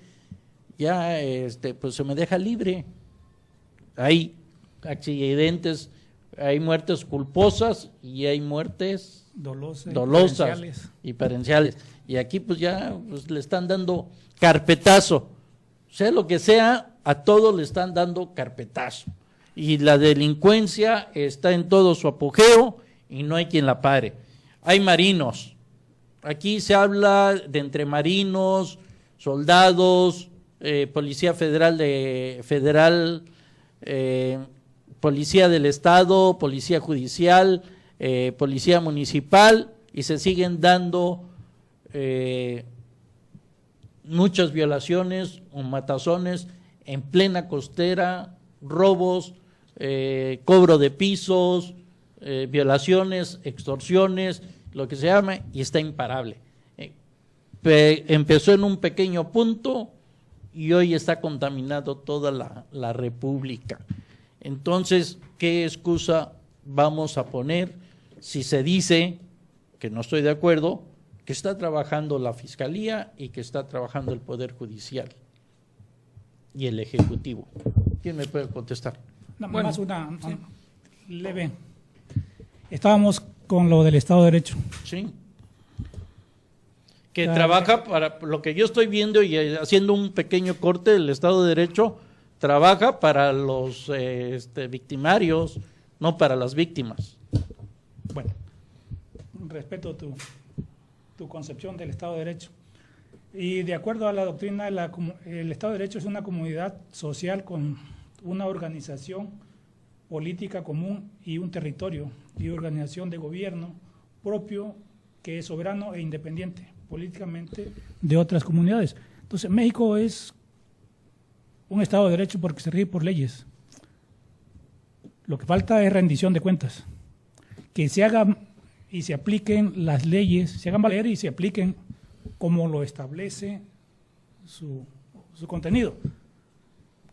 [SPEAKER 2] ya pues se me deja libre. Hay accidentes, hay muertes culposas y hay muertes dolosas y perenciales. Y aquí pues ya pues le están dando carpetazo, sea lo que sea, a todos le están dando carpetazo, y la delincuencia está en todo su apogeo y no hay quien la pare. Hay marinos, aquí se habla de entre marinos, soldados, Policía Federal Policía del Estado, Policía Judicial, Policía Municipal, y se siguen dando muchas violaciones o matazones en plena costera, robos, cobro de pisos, violaciones, extorsiones, lo que se llama, y está imparable. Empezó en un pequeño punto y hoy está contaminado toda la República. Entonces, ¿qué excusa vamos a poner si se dice, que no estoy de acuerdo, que está trabajando la Fiscalía y que está trabajando el Poder Judicial y el Ejecutivo? ¿Quién me puede contestar?
[SPEAKER 4] Nada más una leve. Estábamos con lo del Estado de Derecho.
[SPEAKER 2] Sí. Que trabaja para lo que yo estoy viendo, y haciendo un pequeño corte, el Estado de Derecho trabaja para los victimarios, no para las víctimas.
[SPEAKER 4] Bueno, respeto tu concepción del Estado de Derecho. Y de acuerdo a la doctrina, el Estado de Derecho es una comunidad social con una organización política común y un territorio y organización de gobierno propio que es soberano e independiente políticamente de otras comunidades. Entonces, México es un Estado de Derecho porque se rige por leyes. Lo que falta es rendición de cuentas. Que se hagan y se apliquen las leyes, se hagan valer y se apliquen como lo establece su contenido.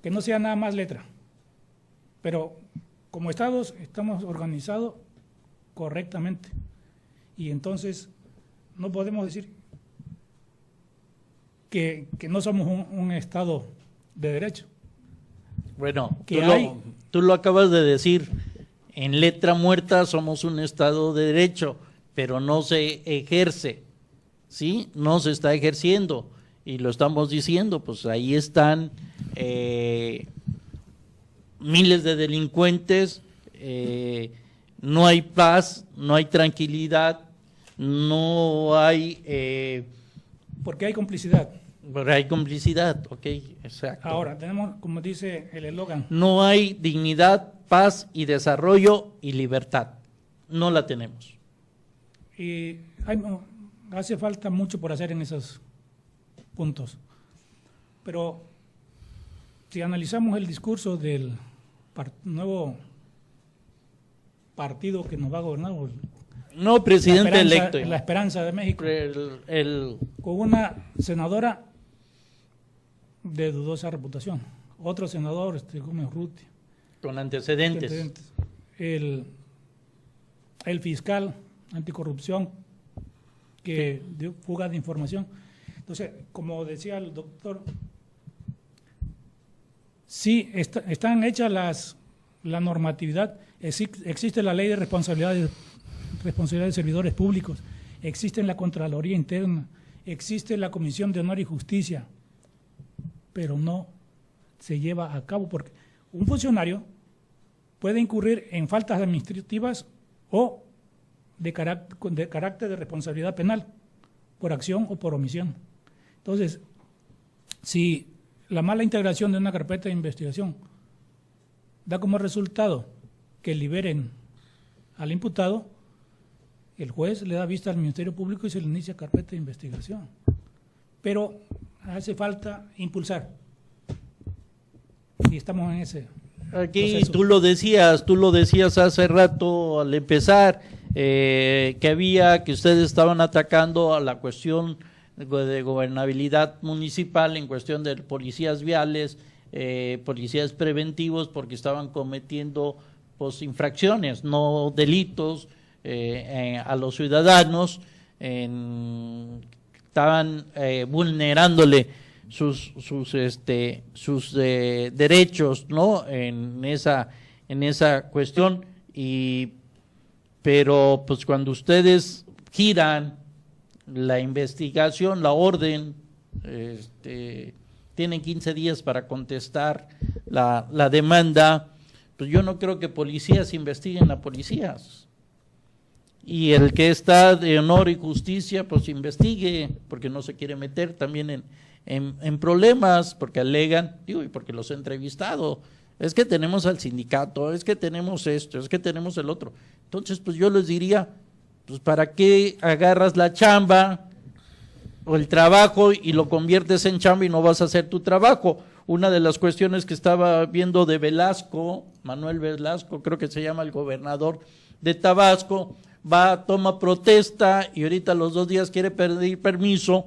[SPEAKER 4] Que no sea nada más letra. Pero como Estados estamos organizados correctamente. Y entonces no podemos decir que no somos un Estado de derecho.
[SPEAKER 2] Bueno,
[SPEAKER 4] Que
[SPEAKER 2] tú lo acabas de decir, en letra muerta somos un Estado de Derecho, pero no se ejerce, ¿sí? No se está ejerciendo, y lo estamos diciendo, pues ahí están miles de delincuentes, no hay paz, no hay tranquilidad, no hay...
[SPEAKER 4] porque hay complicidad.
[SPEAKER 2] Pero hay complicidad, ok, exacto.
[SPEAKER 4] Ahora, tenemos, como dice el eslogan,
[SPEAKER 2] No hay dignidad, paz y desarrollo y libertad. No la tenemos.
[SPEAKER 4] y hace falta mucho por hacer en esos puntos. Pero si analizamos el discurso del nuevo partido que nos va a gobernar,
[SPEAKER 2] No, presidente electo.
[SPEAKER 4] La Esperanza de México,
[SPEAKER 2] El
[SPEAKER 4] con una senadora de dudosa reputación, otro senador, Gómez Urrutia,
[SPEAKER 2] con antecedentes.
[SPEAKER 4] el fiscal anticorrupción que dio fuga de información. Entonces, como decía el doctor, sí están hechas la normatividad, existe la ley de responsabilidad de servidores públicos, existe la Contraloría Interna, existe la Comisión de Honor y Justicia, pero no se lleva a cabo porque un funcionario puede incurrir en faltas administrativas o de carácter de responsabilidad penal, por acción o por omisión. Entonces, si la mala integración de una carpeta de investigación da como resultado que liberen al imputado, el juez le da vista al Ministerio Público y se le inicia carpeta de investigación. Pero hace falta impulsar. Y estamos en ese
[SPEAKER 2] Aquí
[SPEAKER 4] proceso.
[SPEAKER 2] tú lo decías hace rato al empezar, que ustedes estaban atacando a la cuestión de gobernabilidad municipal en cuestión de policías viales, policías preventivos, porque estaban cometiendo pues infracciones, no delitos a los ciudadanos, estaban vulnerándole sus derechos, ¿no? En esa cuestión, pero pues cuando ustedes giran la investigación, la orden, tienen 15 días para contestar la demanda, pues yo no creo que policías investiguen a policías. Y el que está de honor y justicia, pues investigue, porque no se quiere meter también en problemas, porque alegan, y porque los he entrevistado, es que tenemos al sindicato, es que tenemos esto, es que tenemos el otro. Entonces, pues yo les diría, pues ¿para qué agarras la chamba o el trabajo y lo conviertes en chamba y no vas a hacer tu trabajo? Una de las cuestiones que estaba viendo de Velasco, Manuel Velasco, creo que se llama el gobernador de Tabasco, toma protesta y ahorita a los 2 días quiere pedir permiso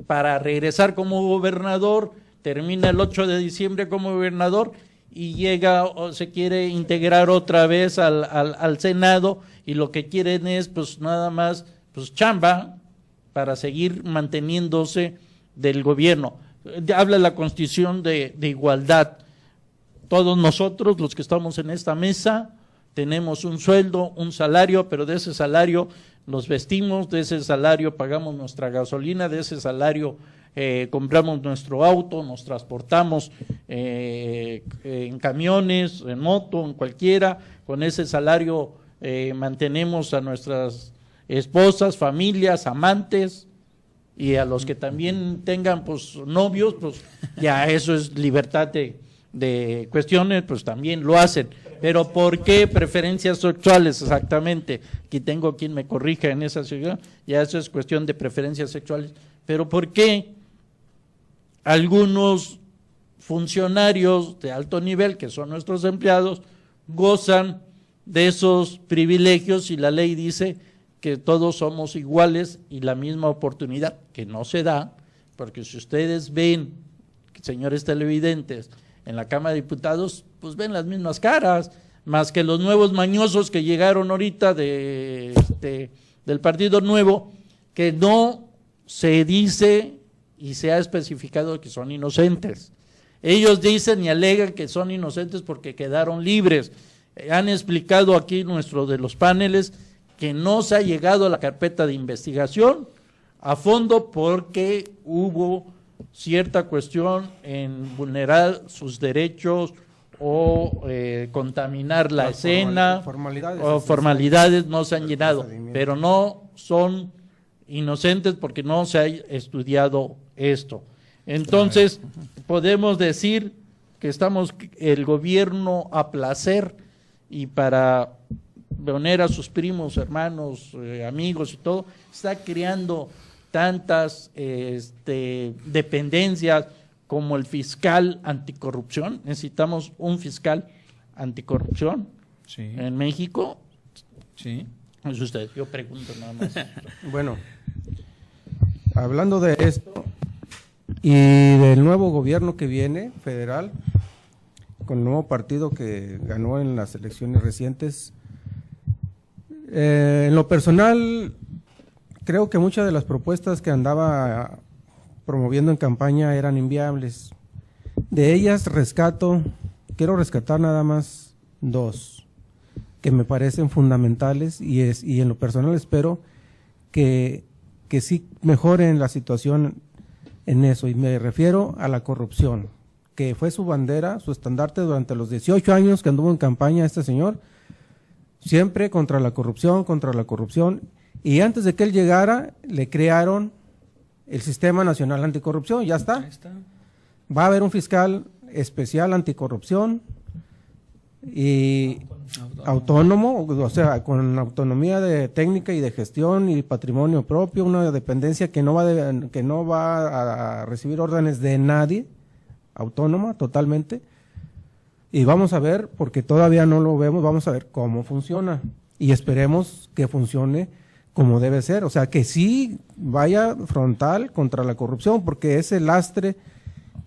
[SPEAKER 2] para regresar como gobernador, termina el 8 de diciembre como gobernador y llega o se quiere integrar otra vez al Senado, y lo que quieren es pues nada más pues chamba para seguir manteniéndose del gobierno. Habla la Constitución de igualdad. Todos nosotros, los que estamos en esta mesa, tenemos un sueldo, un salario, pero de ese salario nos vestimos, de ese salario pagamos nuestra gasolina, de ese salario compramos nuestro auto, nos transportamos en camiones, en moto, en cualquiera, con ese salario mantenemos a nuestras esposas, familias, amantes, y a los que también tengan pues novios, pues ya eso es libertad de cuestiones, pues también lo hacen. Pero ¿por qué preferencias sexuales exactamente? Aquí tengo quien me corrija en esa ciudad, ya eso es cuestión de preferencias sexuales. Pero ¿por qué algunos funcionarios de alto nivel, que son nuestros empleados, gozan de esos privilegios y la ley dice que todos somos iguales y la misma oportunidad, que no se da, porque si ustedes ven, señores televidentes, en la Cámara de Diputados, pues ven las mismas caras, más que los nuevos mañosos que llegaron ahorita del Partido Nuevo, que no se dice y se ha especificado que son inocentes. Ellos dicen y alegan que son inocentes porque quedaron libres. Han explicado aquí nuestro de los paneles que no se ha llegado a la carpeta de investigación a fondo porque hubo cierta cuestión en vulnerar sus derechos o contaminar la escena, formalidades no se han llenado, pero no son inocentes porque no se ha estudiado esto. Entonces, podemos decir que estamos el gobierno a placer y para poner a sus primos, hermanos, amigos y todo, está creando tantas dependencias como el fiscal anticorrupción. Necesitamos un fiscal anticorrupción en México.
[SPEAKER 6] Sí.
[SPEAKER 2] Es usted, yo pregunto nada más.
[SPEAKER 5] Bueno, hablando de esto y del nuevo gobierno que viene, federal, con el nuevo partido que ganó en las elecciones recientes, en lo personal, creo que muchas de las propuestas que andaba promoviendo en campaña eran inviables. De ellas quiero rescatar nada más dos que me parecen fundamentales y en lo personal espero que sí mejoren la situación en eso, y me refiero a la corrupción, que fue su bandera, su estandarte durante los 18 años que anduvo en campaña este señor, siempre contra la corrupción, y antes de que él llegara, le crearon el Sistema Nacional Anticorrupción, ya está.
[SPEAKER 6] Ahí está.
[SPEAKER 5] Va a haber un fiscal especial anticorrupción y autónomo, o sea, con autonomía de técnica y de gestión y patrimonio propio, una dependencia que no va a recibir órdenes de nadie, autónoma totalmente. Y vamos a ver, porque todavía no lo vemos, vamos a ver cómo funciona y esperemos que funcione como debe ser, o sea, que sí vaya frontal contra la corrupción, porque ese lastre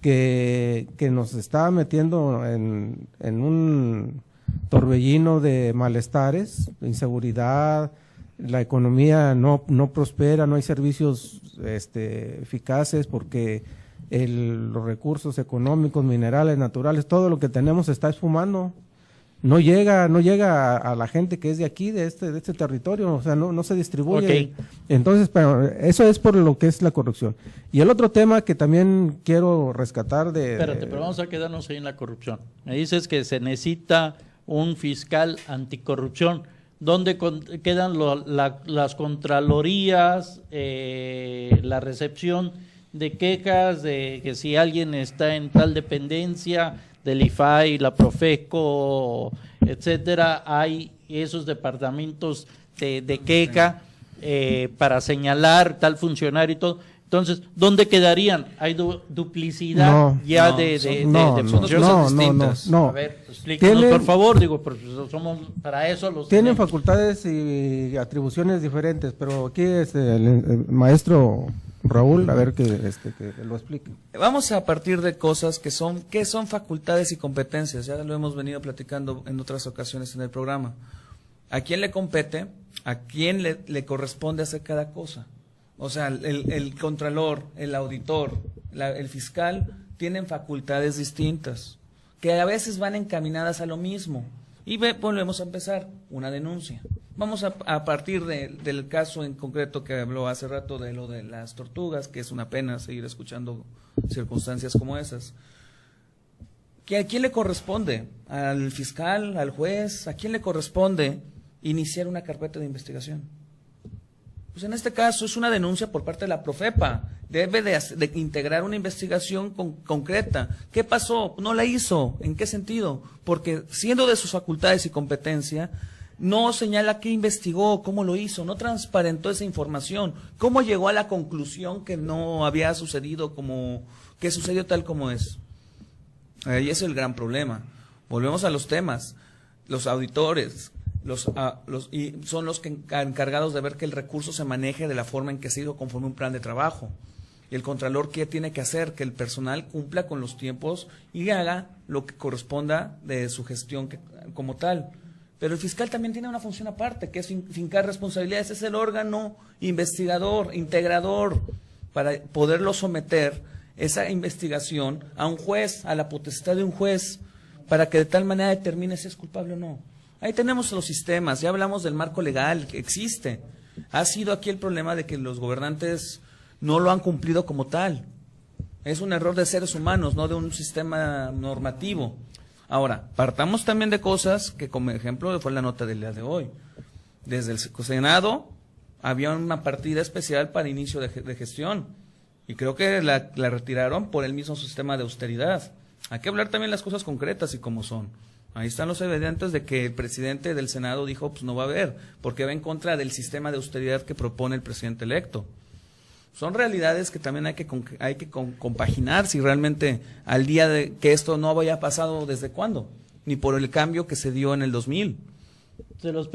[SPEAKER 5] que nos está metiendo en un torbellino de malestares, de inseguridad, la economía no prospera, no hay servicios eficaces porque los recursos económicos, minerales, naturales, todo lo que tenemos está esfumando. No llega a la gente que es de aquí, de este territorio, o sea, no se distribuye.
[SPEAKER 2] Okay.
[SPEAKER 5] Entonces, pero eso es por lo que es la corrupción. Y el otro tema que también quiero rescatar
[SPEAKER 2] Espérate, pero vamos a quedarnos ahí en la corrupción. Me dices que se necesita un fiscal anticorrupción. ¿Dónde quedan las contralorías, la recepción de quejas de que si alguien está en tal dependencia del IFAI, la Profeco, etcétera, hay esos departamentos de queja para señalar tal funcionario y todo? Entonces, ¿dónde quedarían? ¿Hay duplicidad de funciones?
[SPEAKER 5] No.
[SPEAKER 2] A ver, explíquenos, por favor, porque somos para eso los
[SPEAKER 5] tienen
[SPEAKER 2] tenemos.
[SPEAKER 5] facultades y atribuciones diferentes, pero aquí el maestro Raúl, a ver que lo explique.
[SPEAKER 6] Vamos a partir de cosas que son facultades y competencias, ya lo hemos venido platicando en otras ocasiones en el programa. ¿A quién le compete? ¿A quién le corresponde hacer cada cosa? O sea, el contralor, el auditor, el fiscal tienen facultades distintas, que a veces van encaminadas a lo mismo. Y volvemos a empezar, una denuncia. Vamos a partir del caso en concreto que habló hace rato de lo de las tortugas, que es una pena seguir escuchando circunstancias como esas. ¿A quién le corresponde? ¿Al fiscal, al juez? ¿A quién le corresponde iniciar una carpeta de investigación? Pues en este caso es una denuncia por parte de la Profepa. Debe de integrar una investigación concreta. ¿Qué pasó? No la hizo. ¿En qué sentido? Porque siendo de sus facultades y competencia, no señala qué investigó, cómo lo hizo, no transparentó esa información, cómo llegó a la conclusión que no había sucedido que sucedió tal como es. Ahí es el gran problema. Volvemos a los temas. Los auditores y son los encargados de ver que el recurso se maneje de la forma en que se hizo conforme un plan de trabajo. Y el contralor, ¿qué tiene que hacer? Que el personal cumpla con los tiempos y haga lo que corresponda de su gestión como tal. Pero el fiscal también tiene una función aparte, que es fincar responsabilidades. Es el órgano investigador, integrador, para poderlo someter esa investigación a un juez, a la potestad de un juez, para que de tal manera determine si es culpable o no. Ahí tenemos los sistemas, ya hablamos del marco legal que existe. Ha sido aquí el problema de que los gobernantes no lo han cumplido como tal. Es un error de seres humanos, no de un sistema normativo. Ahora, partamos también de cosas que, como ejemplo, fue la nota del día de hoy. Desde el Senado había una partida especial para inicio de gestión y creo que la retiraron por el mismo sistema de austeridad. Hay que hablar también las cosas concretas y como son. Ahí están los evidentes de que el presidente del Senado dijo, pues no va a haber, porque va en contra del sistema de austeridad que propone el presidente electo. Son realidades que también hay que compaginar si realmente al día de que esto no haya pasado desde cuándo, ni por el cambio que se dio en el 2000.
[SPEAKER 2] Les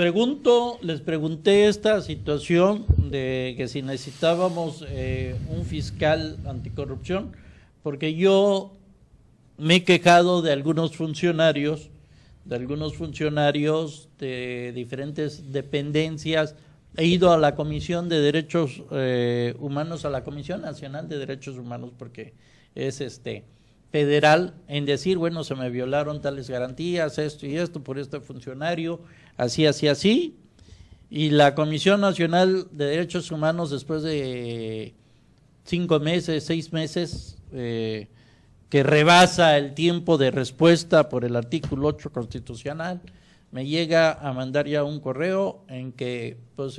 [SPEAKER 2] pregunté esta situación de que si necesitábamos un fiscal anticorrupción, porque yo me he quejado de algunos funcionarios de diferentes dependencias. He ido a la Comisión de Derechos Humanos, a la Comisión Nacional de Derechos Humanos, porque es federal, en decir, bueno, se me violaron tales garantías, esto y esto, por este funcionario, así. Y la Comisión Nacional de Derechos Humanos, después de 5 meses, 6 meses, que rebasa el tiempo de respuesta por el artículo 8 constitucional, me llega a mandar ya un correo en que pues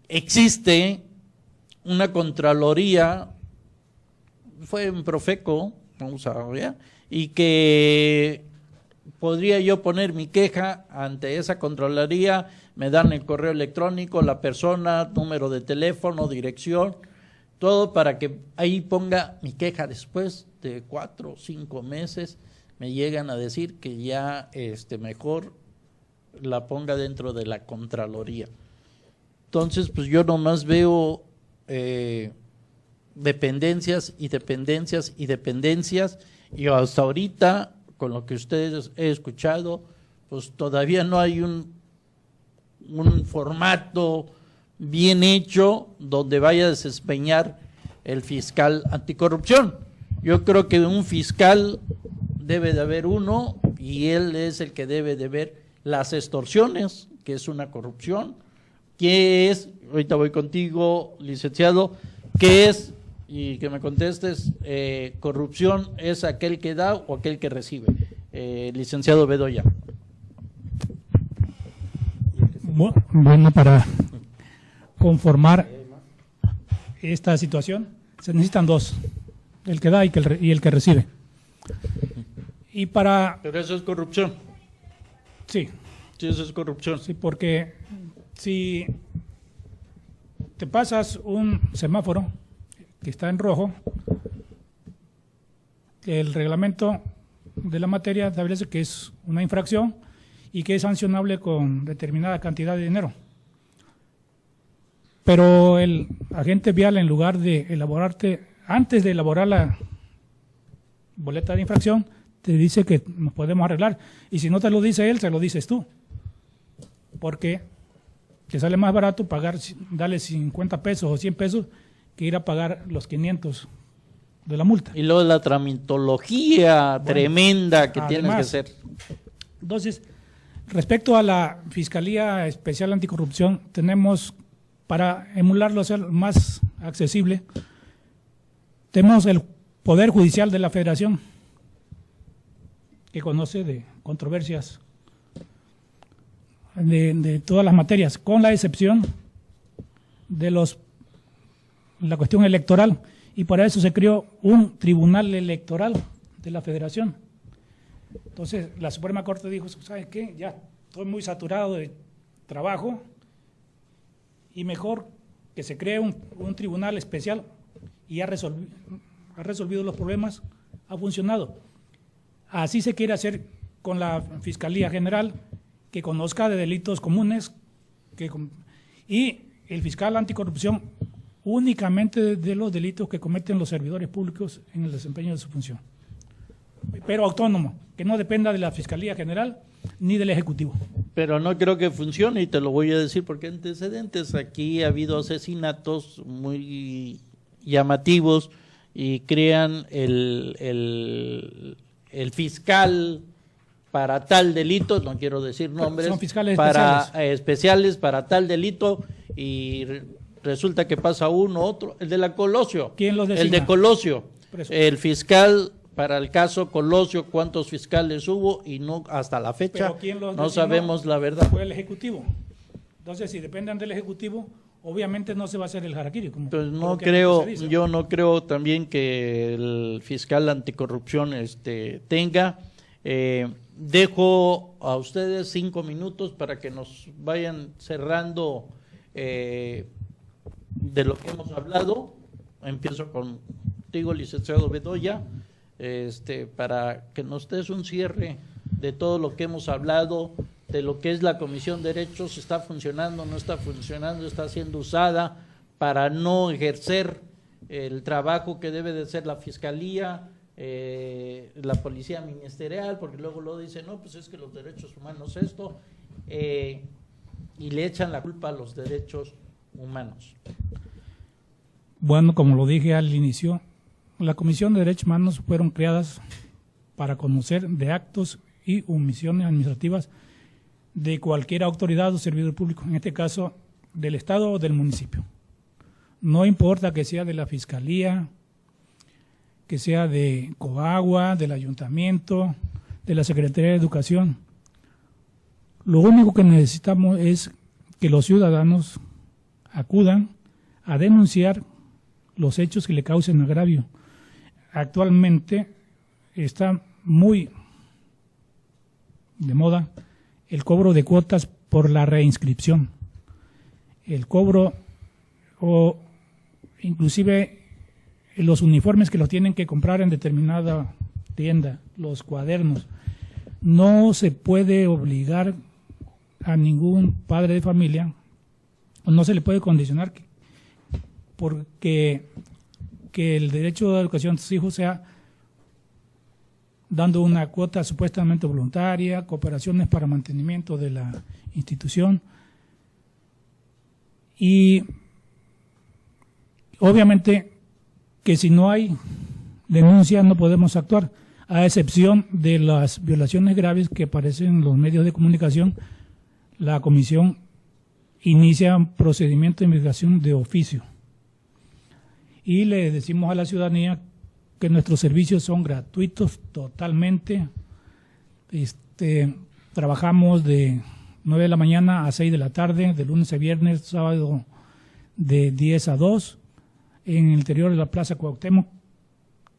[SPEAKER 2] existe una contraloría, fue en Profeco, vamos a ver, y que podría yo poner mi queja ante esa contraloría. Me dan el correo electrónico, la persona, número de teléfono, dirección, todo para que ahí ponga mi queja. Después de 4 o 5 meses me llegan a decir que ya mejor la ponga dentro de la Contraloría. Entonces, pues yo nomás veo dependencias, y hasta ahorita, con lo que ustedes he escuchado, pues todavía no hay un formato bien hecho donde vaya a desempeñar el fiscal anticorrupción. Yo creo que un fiscal debe de haber uno, y él es el que debe de ver las extorsiones, que es una corrupción. ¿Qué es? Ahorita voy contigo, licenciado. ¿Qué es? Y que me contestes. Corrupción es aquel que da o aquel que recibe. Licenciado Bedoya.
[SPEAKER 4] Bueno, para conformar esta situación se necesitan dos, el que da y el que recibe. Y para...
[SPEAKER 2] Pero eso es corrupción.
[SPEAKER 4] Sí.
[SPEAKER 2] Sí, eso es corrupción.
[SPEAKER 4] Sí, porque si te pasas un semáforo que está en rojo, el reglamento de la materia establece que es una infracción y que es sancionable con determinada cantidad de dinero. Pero el agente vial, en lugar de antes de elaborar la boleta de infracción, te dice que nos podemos arreglar. Y si no te lo dice él, se lo dices tú. Porque te sale más barato darle 50 pesos o 100 pesos que ir a pagar los 500 de la multa.
[SPEAKER 2] Y luego la tramitología tremenda que tienes que hacer.
[SPEAKER 4] Entonces, respecto a la Fiscalía Especial Anticorrupción, tenemos, para emularlo, ser más accesible, tenemos el Poder Judicial de la Federación, que conoce de controversias de todas las materias, con la excepción la cuestión electoral, y para eso se creó un tribunal electoral de la Federación. Entonces la Suprema Corte dijo, ¿sabes qué? Ya estoy muy saturado de trabajo y mejor que se cree un tribunal especial, y ha resolvido los problemas, ha funcionado. Así se quiere hacer con la Fiscalía General, que conozca de delitos comunes, y el fiscal anticorrupción únicamente de los delitos que cometen los servidores públicos en el desempeño de su función, pero autónomo, que no dependa de la Fiscalía General ni del Ejecutivo.
[SPEAKER 2] Pero no creo que funcione, y te lo voy a decir porque antecedentes. Aquí ha habido asesinatos muy llamativos y crean el fiscal para tal delito, no quiero decir nombres,
[SPEAKER 4] son fiscales
[SPEAKER 2] especiales para tal delito, y resulta que pasa uno, otro, el de la Colosio.
[SPEAKER 4] ¿Quién los designa?
[SPEAKER 2] El de Colosio.
[SPEAKER 4] Preso.
[SPEAKER 2] El fiscal para el caso Colosio, cuántos fiscales hubo, y no hasta la fecha
[SPEAKER 4] ¿Pero quién los
[SPEAKER 2] no
[SPEAKER 4] designó?
[SPEAKER 2] sabemos la verdad.
[SPEAKER 4] Fue el Ejecutivo. Entonces, si dependen del Ejecutivo, obviamente no se va a hacer el harakiri.
[SPEAKER 2] Entonces yo no creo también que el fiscal anticorrupción tenga. Dejo a ustedes 5 minutos para que nos vayan cerrando de lo que hemos hablado. Empiezo contigo, licenciado Bedoya, para que nos des un cierre de todo lo que hemos hablado, de lo que es la Comisión de Derechos. ¿Está funcionando, no está funcionando, está siendo usada para no ejercer el trabajo que debe de ser la Fiscalía, la Policía Ministerial? Porque luego lo dicen, no, pues es que los derechos humanos y le echan la culpa a los derechos humanos.
[SPEAKER 4] Bueno, como lo dije al inicio, la Comisión de Derechos Humanos fueron creadas para conocer de actos y omisiones administrativas de cualquier autoridad o servidor público, en este caso del Estado o del municipio. No importa que sea de la Fiscalía, que sea de Coagua, del Ayuntamiento, de la Secretaría de Educación. Lo único que necesitamos es que los ciudadanos acudan a denunciar los hechos que le causen agravio. Actualmente está muy de moda el cobro de cuotas por la reinscripción. El cobro o inclusive los uniformes que los tienen que comprar en determinada tienda, los cuadernos. No se puede obligar a ningún padre de familia, o no se le puede condicionar porque que el derecho de educación de sus hijos sea dando una cuota supuestamente voluntaria, cooperaciones para mantenimiento de la institución, y obviamente que si no hay denuncia no podemos actuar, a excepción de las violaciones graves que aparecen en los medios de comunicación. La comisión inicia un procedimiento de investigación de oficio y le decimos a la ciudadanía que nuestros servicios son gratuitos totalmente. Trabajamos de 9 de la mañana a 6 de la tarde, de lunes a viernes, sábado de 10 a 2, en el interior de la Plaza Cuauhtémoc,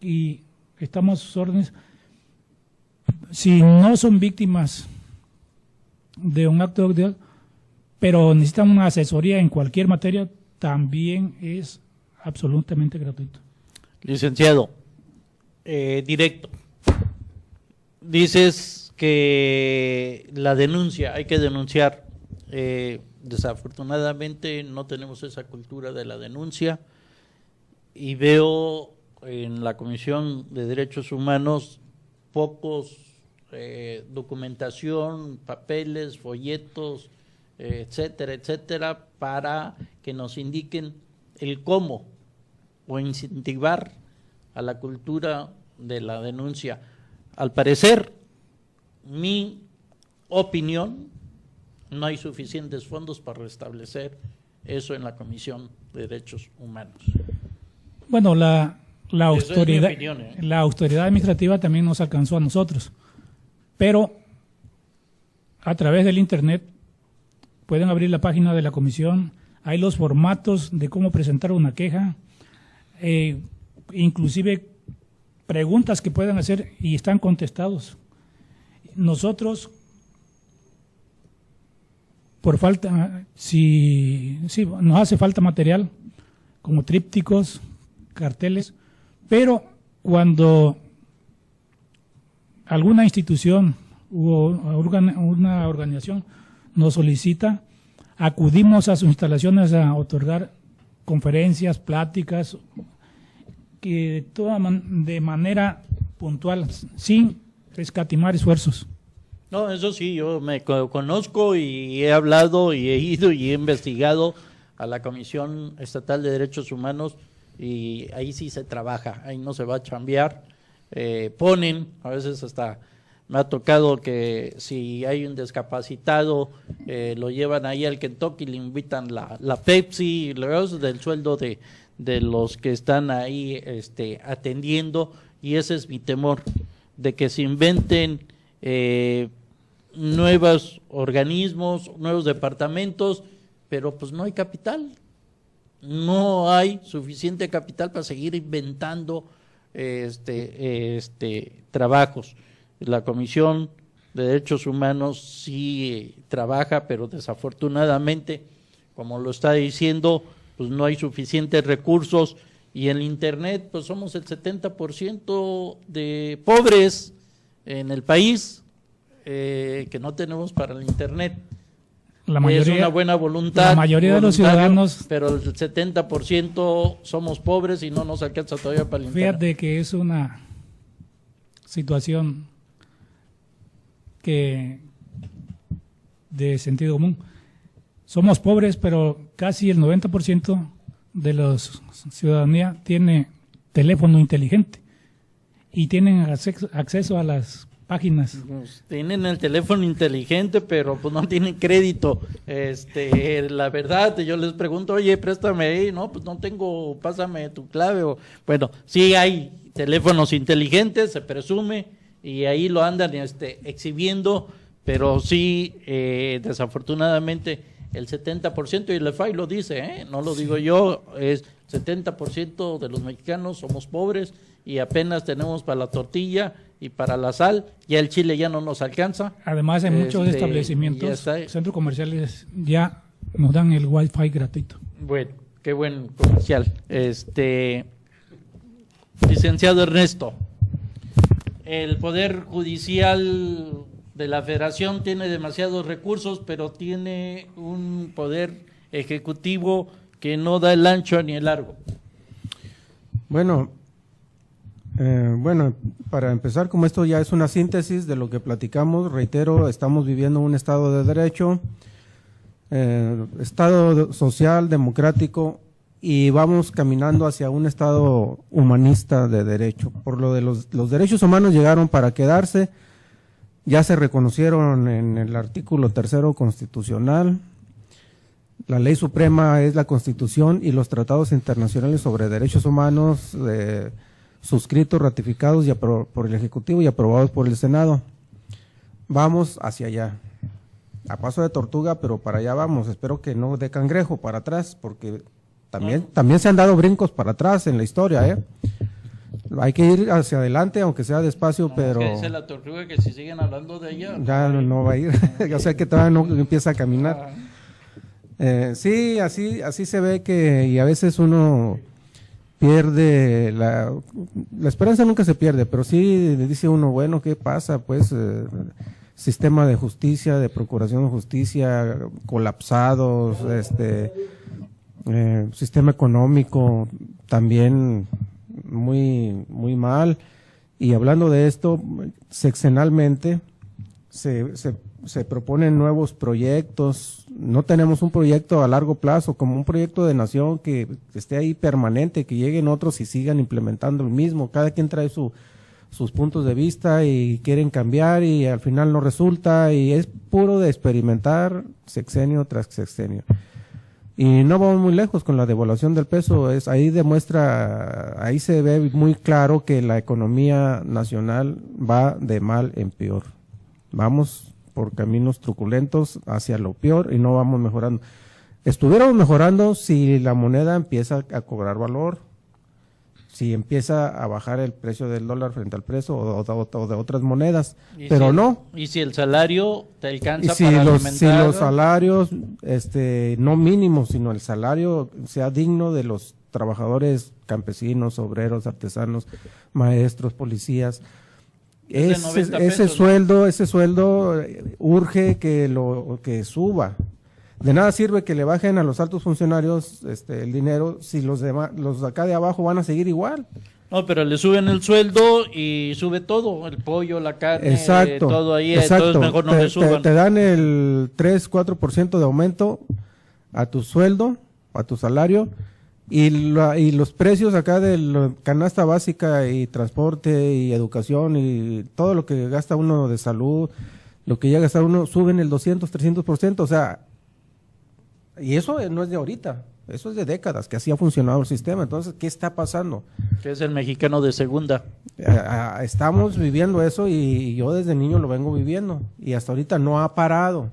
[SPEAKER 4] y estamos a sus órdenes. Si no son víctimas de un acto de pero necesitan una asesoría en cualquier materia, también es absolutamente gratuito.
[SPEAKER 2] Licenciado, directo. Dices que la denuncia, hay que denunciar. Desafortunadamente no tenemos esa cultura de la denuncia, y veo en la Comisión de Derechos Humanos pocos documentación, papeles, folletos, etcétera, etcétera, para que nos indiquen el cómo o incentivar a la cultura de la denuncia. Al parecer, mi opinión, no hay suficientes fondos para restablecer eso en la Comisión de Derechos Humanos.
[SPEAKER 4] Bueno, la autoridad,
[SPEAKER 2] es mi opinión,
[SPEAKER 4] la autoridad administrativa también nos alcanzó a nosotros, pero a través del internet pueden abrir la página de la comisión, hay los formatos de cómo presentar una queja, inclusive preguntas que puedan hacer y están contestados. Nosotros, por falta, si nos hace falta material, como trípticos, carteles, pero cuando alguna institución o una organización nos solicita, acudimos a sus instalaciones a otorgar conferencias, pláticas, que de manera puntual, sin escatimar esfuerzos.
[SPEAKER 2] No, eso sí, yo me conozco y he hablado y he ido y he investigado a la Comisión Estatal de Derechos Humanos y ahí sí se trabaja, ahí no se va a chambear, ponen, a veces hasta me ha tocado que si hay un discapacitado, lo llevan ahí al Kentucky, le invitan la Pepsi, luego del sueldo de los que están ahí atendiendo, y ese es mi temor, de que se inventen nuevos organismos, nuevos departamentos, pero pues no hay capital, no hay suficiente capital para seguir inventando trabajos. La Comisión de Derechos Humanos sí trabaja, pero desafortunadamente, como lo está diciendo, pues no hay suficientes recursos, y en el Internet pues somos el 70% de pobres en el país, que no tenemos para el Internet.
[SPEAKER 4] La mayoría,
[SPEAKER 2] es una buena voluntad.
[SPEAKER 4] La mayoría de los ciudadanos.
[SPEAKER 2] Pero el 70% somos pobres y no nos alcanza todavía para el Internet.
[SPEAKER 4] Fíjate que es una situación que de sentido común. Somos pobres, pero casi el 90% de la ciudadanía tiene teléfono inteligente y tienen acceso a las páginas.
[SPEAKER 2] Pues tienen el teléfono inteligente, pero pues no tienen crédito. La verdad, yo les pregunto, oye, préstame ahí, no, pues no tengo, pásame tu clave. Bueno, sí hay teléfonos inteligentes, se presume, y ahí lo andan exhibiendo, pero sí, desafortunadamente, el 70%, y el FAI lo dice, no lo digo yo, es 70% de los mexicanos somos pobres y apenas tenemos para la tortilla y para la sal, ya el chile ya no nos alcanza.
[SPEAKER 4] Además, en muchos establecimientos, centros comerciales, ya nos dan el Wi-Fi gratuito.
[SPEAKER 2] Bueno, qué buen comercial. Licenciado Ernesto, el Poder Judicial de la Federación tiene demasiados recursos, pero tiene un poder ejecutivo que no da el ancho ni el largo.
[SPEAKER 5] Bueno, para empezar, como esto ya es una síntesis de lo que platicamos, reitero, estamos viviendo un Estado de Derecho, Estado social, democrático, y vamos caminando hacia un Estado humanista de derecho. Por lo de los derechos humanos llegaron para quedarse, ya se reconocieron en el artículo 3º constitucional. La ley suprema es la Constitución y los tratados internacionales sobre derechos humanos suscritos, ratificados por el Ejecutivo y aprobados por el Senado. Vamos hacia allá, a paso de tortuga, pero para allá vamos. Espero que no de cangrejo para atrás, porque también se han dado brincos para atrás en la historia, Hay que ir hacia adelante, aunque sea despacio, pero...
[SPEAKER 2] Es que dice la tortuga que si siguen hablando de ella...
[SPEAKER 5] Ya no va a ir, o sea que todavía no empieza a caminar. Sí, así se ve que, y a veces uno pierde, la esperanza nunca se pierde, pero sí dice uno, bueno, ¿qué pasa? Pues sistema de justicia, de procuración de justicia colapsados, sistema económico también muy mal, y hablando de esto, sexenalmente se proponen nuevos proyectos. No tenemos un proyecto a largo plazo, como un proyecto de nación que esté ahí permanente, que lleguen otros y sigan implementando el mismo. Cada quien trae sus puntos de vista y quieren cambiar y al final no resulta, y es puro de experimentar sexenio tras sexenio. Y no vamos muy lejos con la devaluación del peso. Ahí se ve muy claro que la economía nacional va de mal en peor. Vamos por caminos truculentos hacia lo peor y no vamos mejorando. Estuviéramos mejorando si la moneda empieza a cobrar valor, si empieza a bajar el precio del dólar frente al precio o de otras monedas, pero no.
[SPEAKER 2] Y si el salario te alcanza
[SPEAKER 5] Y si
[SPEAKER 2] para
[SPEAKER 5] los
[SPEAKER 2] alimentar,
[SPEAKER 5] salarios, no mínimos, sino el salario sea digno de los trabajadores campesinos, obreros, artesanos, maestros, policías.
[SPEAKER 2] Es de 90
[SPEAKER 5] Ese
[SPEAKER 2] pesos, ¿no?
[SPEAKER 5] sueldo urge que suba. De nada sirve que le bajen a los altos funcionarios el dinero si los de acá de abajo van a seguir igual.
[SPEAKER 2] No, pero le suben el sueldo y sube todo, el pollo, la carne,
[SPEAKER 5] Exacto,
[SPEAKER 2] todo ahí,
[SPEAKER 5] exacto.
[SPEAKER 2] entonces mejor no le suban.
[SPEAKER 5] Te dan el 3-4% de aumento a tu sueldo, a tu salario, y los precios acá de la canasta básica y transporte y educación y todo lo que gasta uno de salud, lo que llega a gastar uno, suben el 200-300%, o sea, y eso no es de ahorita, eso es de décadas que así ha funcionado el sistema. Entonces, ¿qué está pasando?
[SPEAKER 2] Que es el mexicano de segunda.
[SPEAKER 5] Estamos viviendo eso y yo desde niño lo vengo viviendo y hasta ahorita no ha parado.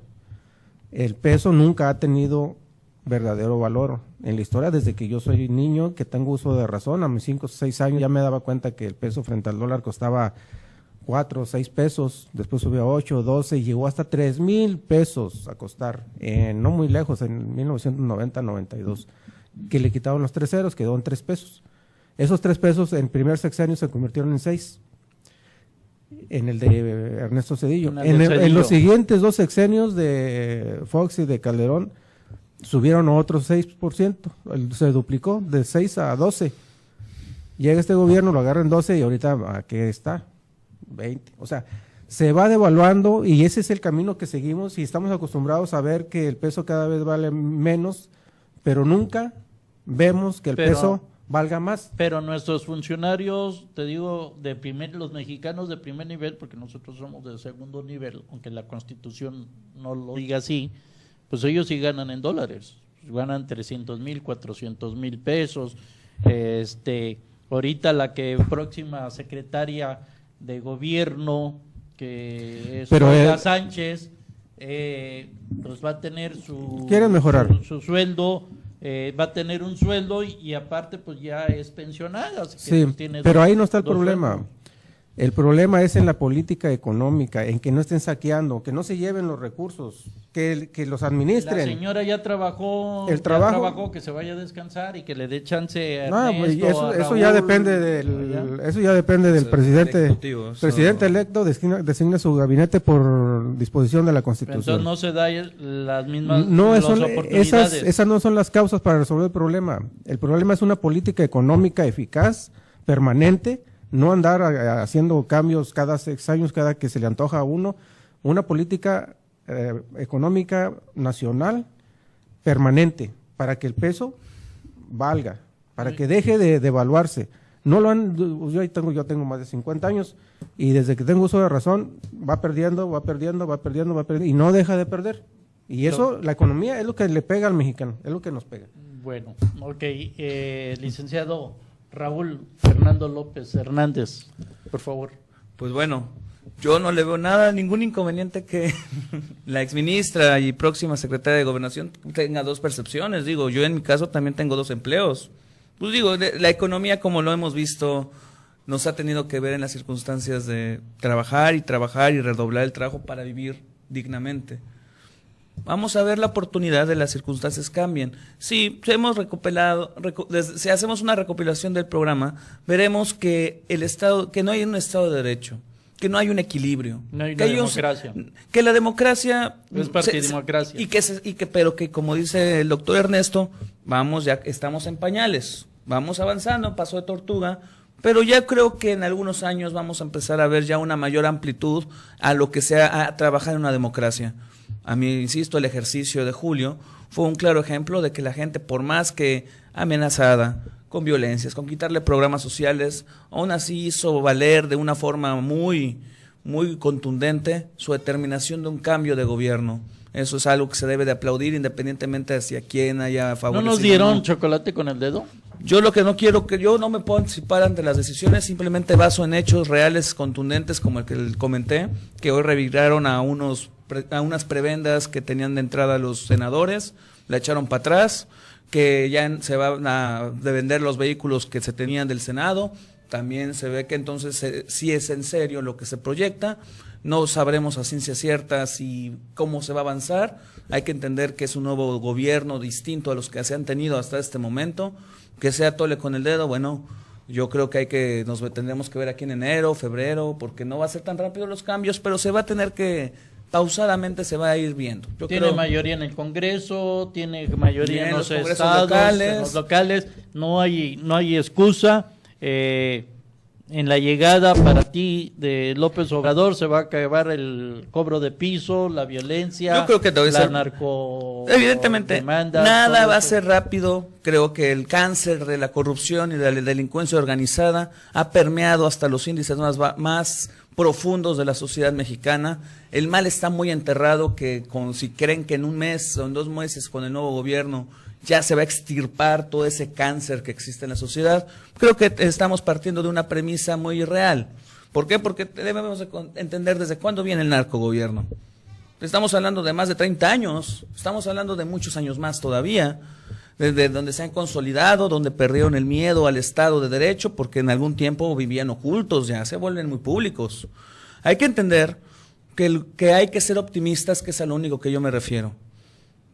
[SPEAKER 5] El peso nunca ha tenido verdadero valor en la historia. Desde que yo soy niño, que tengo uso de razón, a mis 5 o 6 años ya me daba cuenta que el peso frente al dólar costaba 4 o 6 pesos, después subió a 8, 12 y llegó hasta 3,000 pesos a costar, no muy lejos, en 1990-92, que le quitaron los 3 ceros, quedó en 3 pesos. Esos 3 pesos en primer sexenio se convirtieron en 6, en el de Ernesto Zedillo. En los siguientes 2 sexenios de Fox y de Calderón subieron otro 6%, se duplicó de 6 a 12. Llega este gobierno, lo agarra en 12 y ahorita ¿a qué está? 20, o sea, se va devaluando y ese es el camino que seguimos y estamos acostumbrados a ver que el peso cada vez vale menos, pero nunca vemos que el peso valga más.
[SPEAKER 2] Pero nuestros funcionarios, te digo, los mexicanos de primer nivel, porque nosotros somos de segundo nivel, aunque la Constitución no lo diga así, pues ellos sí ganan en dólares, ganan 300,000, 400,000 pesos. Ahorita la próxima secretaria de gobierno, que es Olga Sánchez, pues va a tener
[SPEAKER 5] ¿quieren mejorar?
[SPEAKER 2] Su sueldo, va a tener un sueldo y aparte pues ya es pensionada. Así que
[SPEAKER 5] sí,
[SPEAKER 2] pues tiene
[SPEAKER 5] pero ahí no está el problema.
[SPEAKER 2] sueldos.
[SPEAKER 5] El problema es en la política económica, en que no estén saqueando, que no se lleven los recursos, que los administren.
[SPEAKER 2] La señora ya trabajó, que se vaya a descansar y que le dé chance a Ernesto,
[SPEAKER 5] pues eso
[SPEAKER 2] a
[SPEAKER 5] ya
[SPEAKER 2] Raúl,
[SPEAKER 5] depende del presidente electo, designa su gabinete por disposición de la Constitución.
[SPEAKER 2] Entonces no se da las mismas oportunidades.
[SPEAKER 5] Esas no son las causas para resolver el problema. El problema es una política económica eficaz, permanente, no andar haciendo cambios cada 6 años, cada que se le antoja a uno, una política económica nacional permanente, para que el peso valga, para que deje de devaluarse. No lo han, yo tengo más de 50 años y desde que tengo uso de razón va perdiendo y no deja de perder. Y eso, la economía es lo que le pega al mexicano, es lo que nos pega.
[SPEAKER 2] Bueno, ok, licenciado Raúl Fernando López Hernández, por favor.
[SPEAKER 6] Pues bueno, yo no le veo ningún inconveniente que la exministra y próxima secretaria de Gobernación tenga 2 percepciones. Digo, yo en mi caso también tengo 2 empleos. Pues digo, la economía, como lo hemos visto, nos ha tenido que ver en las circunstancias de trabajar y redoblar el trabajo para vivir dignamente. Vamos a ver la oportunidad de las circunstancias cambien. Si hemos si hacemos una recopilación del programa, veremos que que no hay un Estado de Derecho, que no hay un equilibrio,
[SPEAKER 2] no hay una democracia,
[SPEAKER 6] que la democracia
[SPEAKER 2] es partidemocracia
[SPEAKER 6] pero que como dice el doctor Ernesto, ya estamos en pañales, vamos avanzando, paso de tortuga. Pero ya creo que en algunos años vamos a empezar a ver ya una mayor amplitud a lo que sea a trabajar en una democracia. A mí, insisto, el ejercicio de julio fue un claro ejemplo de que la gente, por más que amenazada, con violencias, con quitarle programas sociales, aún así hizo valer de una forma muy, muy contundente su determinación de un cambio de gobierno. Eso es algo que se debe de aplaudir independientemente hacia quién haya favorecido.
[SPEAKER 2] ¿No nos dieron chocolate con el dedo?
[SPEAKER 6] Yo lo que no quiero, que yo no me puedo anticipar ante las decisiones, simplemente baso en hechos reales, contundentes, como el que comenté, que hoy reviraron a unas prebendas que tenían de entrada los senadores, la echaron para atrás, que ya se van a de vender los vehículos que se tenían del Senado. También se ve que entonces sí es en serio lo que se proyecta. No sabremos a ciencia cierta si cómo se va a avanzar. Hay que entender que es un nuevo gobierno distinto a los que se han tenido hasta este momento. Que sea tole con el dedo, bueno, yo creo que nos tendremos que ver aquí en enero, febrero, porque no va a ser tan rápido los cambios, pero se va a tener que, pausadamente se va a ir viendo.
[SPEAKER 2] Tiene mayoría en el Congreso, tiene mayoría en los
[SPEAKER 6] estados,
[SPEAKER 2] en los locales, no hay excusa. En la llegada para ti de López Obrador se va a acabar el cobro de piso, la violencia,
[SPEAKER 6] yo creo que
[SPEAKER 2] la narco.
[SPEAKER 6] Evidentemente,
[SPEAKER 2] demanda,
[SPEAKER 6] nada va a ser rápido. Creo que el cáncer de la corrupción y de la delincuencia organizada ha permeado hasta los índices más profundos de la sociedad mexicana. El mal está muy enterrado, que si creen que en un mes o en 2 meses con el nuevo gobierno ya se va a extirpar todo ese cáncer que existe en la sociedad, creo que estamos partiendo de una premisa muy irreal. ¿Por qué? Porque debemos entender desde cuándo viene el narcogobierno. Estamos hablando de más de 30 años, estamos hablando de muchos años más todavía, desde donde se han consolidado, donde perdieron el miedo al Estado de Derecho, porque en algún tiempo vivían ocultos, ya se vuelven muy públicos. Hay que entender que hay que ser optimistas, que es a lo único que yo me refiero.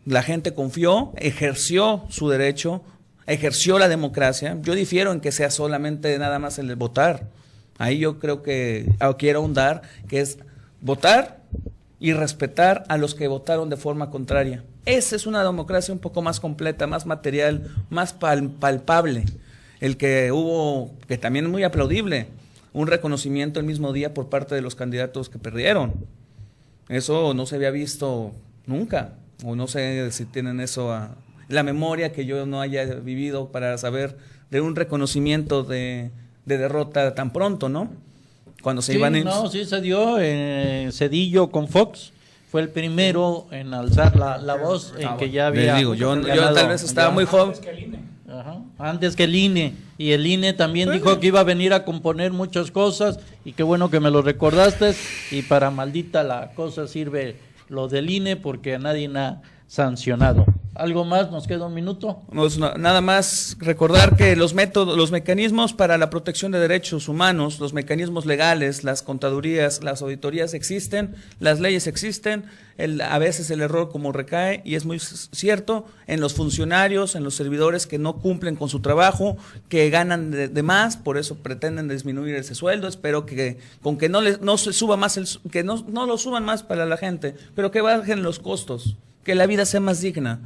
[SPEAKER 6] La gente confió, ejerció su derecho, ejerció la democracia. Yo difiero en que sea solamente nada más el votar. Ahí yo creo que quiero ahondar, que es votar y respetar a los que votaron de forma contraria. Esa es una democracia un poco más completa, más material, más palpable. El que hubo, que también es muy aplaudible, un reconocimiento el mismo día por parte de los candidatos que perdieron. Eso no se había visto nunca. O no sé si tienen eso la memoria que yo no haya vivido para saber de un reconocimiento de derrota tan pronto, ¿no? Cuando se iban en...
[SPEAKER 2] No, sí se dio. Cedillo con Fox fue el primero en alzar la voz, en que ya había...
[SPEAKER 6] Les digo, yo tal vez estaba muy joven.
[SPEAKER 2] Antes que el INE. Y el INE también dijo que iba a venir a componer muchas cosas, y qué bueno que me lo recordaste, y para maldita la cosa sirve lo del INE, porque a nadie ha sancionado. ¿Algo más? ¿Nos queda un minuto?
[SPEAKER 6] Nada más recordar que los mecanismos para la protección de derechos humanos, los mecanismos legales, las contadurías, las auditorías existen, las leyes existen, a veces el error como recae, y es muy cierto, en los funcionarios, en los servidores que no cumplen con su trabajo, que ganan de más, por eso pretenden disminuir ese sueldo. Espero que no se suba más, que no lo suban más para la gente, pero que bajen los costos, que la vida sea más digna.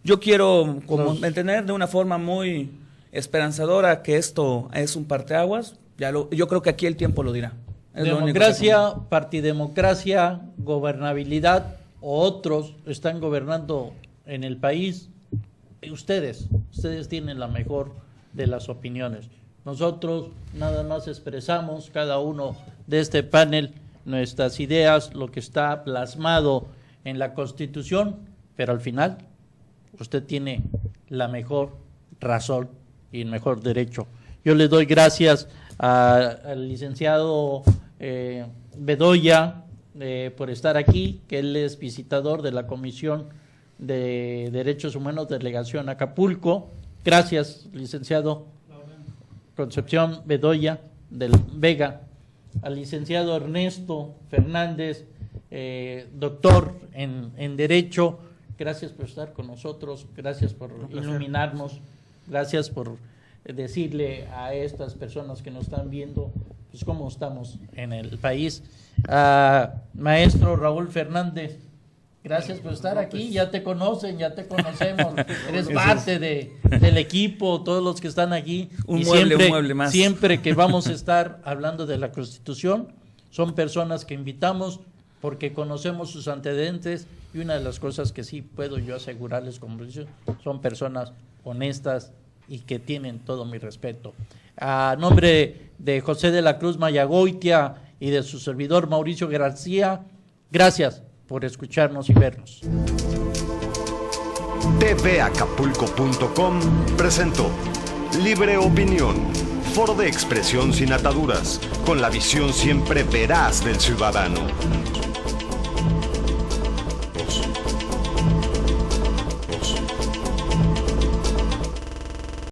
[SPEAKER 6] Yo quiero entender de una forma muy esperanzadora que esto es un parteaguas. Yo creo que aquí el tiempo lo dirá.
[SPEAKER 2] Democracia, partidemocracia, gobernabilidad, o otros están gobernando en el país. Ustedes tienen la mejor de las opiniones. Nosotros nada más expresamos, cada uno de este panel, nuestras ideas, lo que está plasmado en la Constitución, pero al final usted tiene la mejor razón y el mejor derecho. Yo le doy gracias al licenciado Bedoya por estar aquí, que él es visitador de la Comisión de Derechos Humanos, Delegación Acapulco. Gracias, licenciado Concepción Bedoya del Vega. Al licenciado Ernesto Fernández, doctor en Derecho. Gracias por estar con nosotros, gracias por iluminarnos, gracias por decirle a estas personas que nos están viendo pues cómo estamos en el país. Maestro Raúl Fernández, gracias por estar aquí, ya te conocen, ya te conocemos, eres parte del equipo, todos los que están aquí.
[SPEAKER 6] Un mueble más.
[SPEAKER 2] Siempre que vamos a estar hablando de la Constitución, son personas que invitamos porque conocemos sus antecedentes, y una de las cosas que sí puedo yo asegurarles como son personas honestas y que tienen todo mi respeto. A nombre de José de la Cruz Mayagoitia y de su servidor Mauricio García, gracias por escucharnos y vernos.
[SPEAKER 1] tvacapulco.com presentó Libre Opinión, foro de expresión sin ataduras, con la visión siempre veraz del ciudadano.